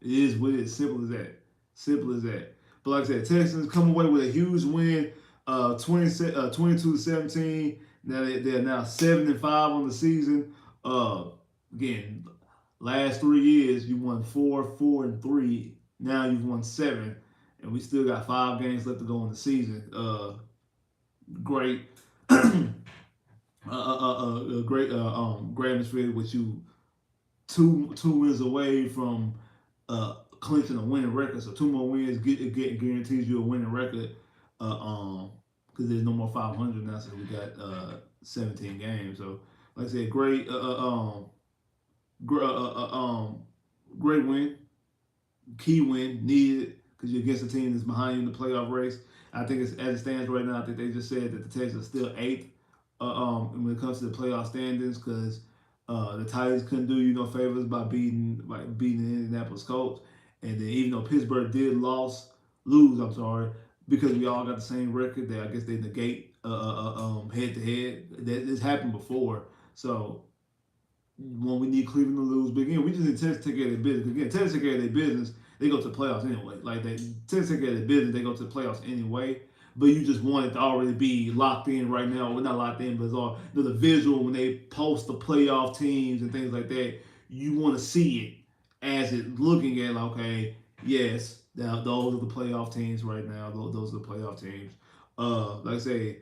It is what it is. Simple as that. Simple as that. But like I said, Texans come away with a huge win, 22-17. Now they're now 7-5 on the season. Again, last 3 years you won 4, 4, and 3. Now you've won 7, and we still got 5 games left to go in the season. Great, great atmosphere with you two wins away from clinching a winning record. So 2 more wins guarantees you a winning record. Because there's no more 500 now, so we got 17 games. So like I said, great win, key win needed because you're against a team that's behind you in the playoff race. I think it's as it stands right now. I think they just said that the Texans are still 8th when it comes to the playoff standings because the Titans couldn't do you no favors by beating the Indianapolis Colts, and then even though Pittsburgh did lose, I'm sorry, because we all got the same record. I guess they negate head to head. This happened before, so when we need Cleveland to lose, but again, we just need Texas to take care of their business. Again, Texas take care of their business, they go to the playoffs anyway. Like Texas take care of their business, they go to the playoffs anyway. But you just want it to already be locked in right now. Well, not locked in, but it's all the visual when they post the playoff teams and things like that. You want to see it as it looking at like, okay, yes, now those are the playoff teams right now. Those are the playoff teams. Like I say,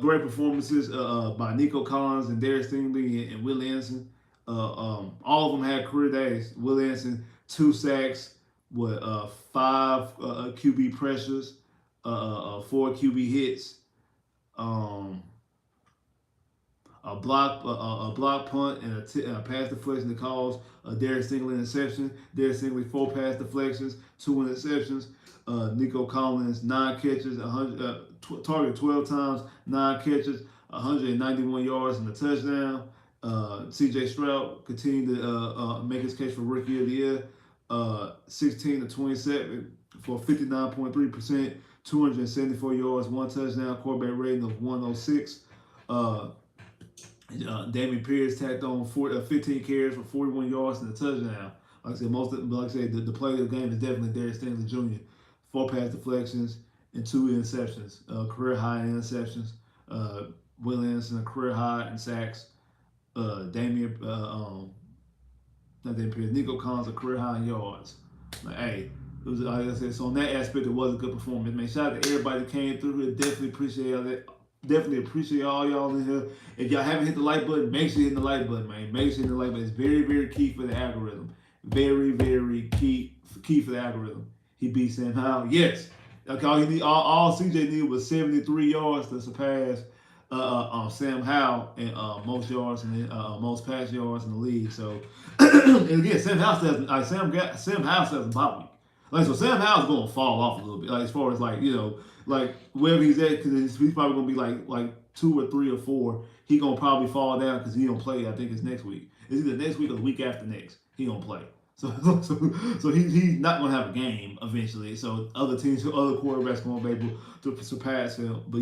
great performances by Nico Collins and Darius Stingley and Will Anderson. All of them had career days. Will Anderson, 2 sacks, 5 QB pressures, 4 QB hits, a block punt, and a pass deflection that caused a Darius Stingley interception. Darius Stingley 4 pass deflections, 2 interceptions. Nico Collins 9 catches, targeted 12 times, 9 catches, 191 yards and a touchdown. C.J. Stroud continued to make his case for Rookie of the Year. 16-27 for 59.3%, 274 yards, 1 touchdown, quarterback rating of 106. Dameon Pierce tacked on 15 carries for 41 yards and a touchdown. Like I said, the player of the game is definitely Darius Stingley Jr. 4 pass deflections and 2 interceptions, career high in interceptions. Will Anderson a career high in sacks. Nico Collins a career high in yards. Like, hey, it was like I said. So on that aspect, it was a good performance. Man, shout out to everybody that came through here. Definitely appreciate all that. Definitely appreciate all y'all in here. If y'all haven't hit the like button, make sure you hit the like button, man. Make sure you hit the like button. It's very, very key for the algorithm. Very, very key for the algorithm. He beat Sam Howell. Yes. Okay, all CJ needed was 73 yards to surpass Sam Howell and most yards and most pass yards in the league. So, and again, Sam Howell hasn't bought me. Like, so Sam Howell's going to fall off a little bit. Like, as far as like wherever he's at, because he's probably going to be like 2 or 3 or 4. He going to probably fall down because he don't play. I think it's next week. It's either next week or the week after next. He don't play. So he's not going to have a game eventually. So other quarterbacks going to be able to surpass him. But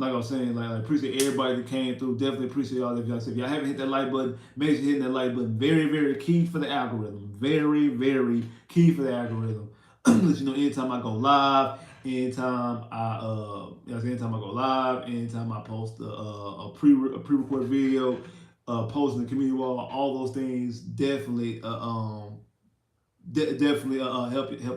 like I was saying, like I appreciate everybody that came through. Definitely appreciate all of y'all. So if y'all haven't hit that like button, make sure you hit that like button. Very, very key for the algorithm. Very, very key for the algorithm. Let you know anytime I go live, anytime I post a pre-recorded video, post in the community wall, all those things definitely help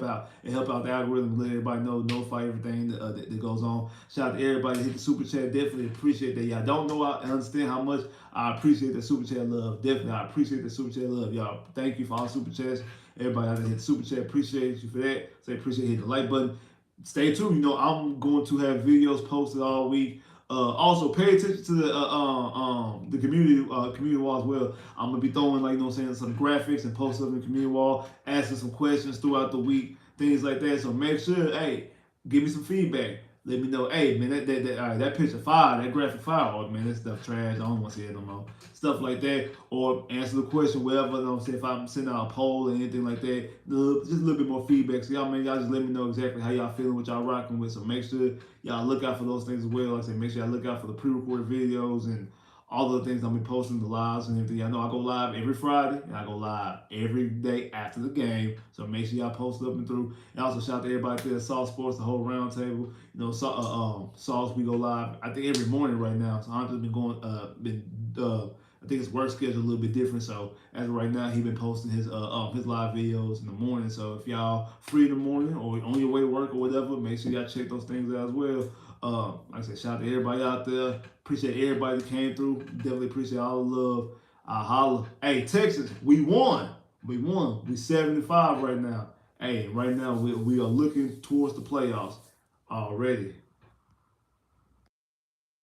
out and help out the algorithm, let everybody notify everything that goes on. Shout out to everybody that hit the super chat. Definitely appreciate that. Y'all don't know I understand how much I appreciate the super chat love. Definitely, I appreciate the super chat love, y'all. Thank you for all the super chats. Everybody out there hit the super chat, appreciate you for that. Say appreciate hitting the like button. Stay tuned. I'm going to have videos posted all week Also, pay attention to the community wall as well. I'm gonna be throwing like some graphics and posts up in the community wall, asking some questions throughout the week, things like that. So make sure, hey, give me some feedback. Let me know, hey man, all right, that picture fire, that graphic fire. Oh man, that stuff trash. I don't want to see it no more. Stuff like that, or answer the question, whatever. You know what I'm saying, if I'm sending out a poll or anything like that, just a little bit more feedback. So y'all just let me know exactly how y'all feeling, what y'all rocking with. So make sure y'all look out for those things as well. Like I said, make sure y'all look out for the pre-recorded videos and all the things I'll be posting, the lives and everything. Y'all know I go live every Friday and I go live every day after the game. So make sure y'all post up and through. And also shout out to everybody there at Sauce Sports, the whole round table. Sauce, we go live I think every morning right now. So Hunter's been going I think his work schedule a little bit different. So as of right now, he been posting his live videos in the morning. So if y'all free in the morning or on your way to work or whatever, make sure y'all check those things out as well. Like I said, shout out to everybody out there. Appreciate everybody that came through. Definitely appreciate all the love. Holla. Hey, Texans, we won. We won. We 75 right now. Hey, right now we are looking towards the playoffs already.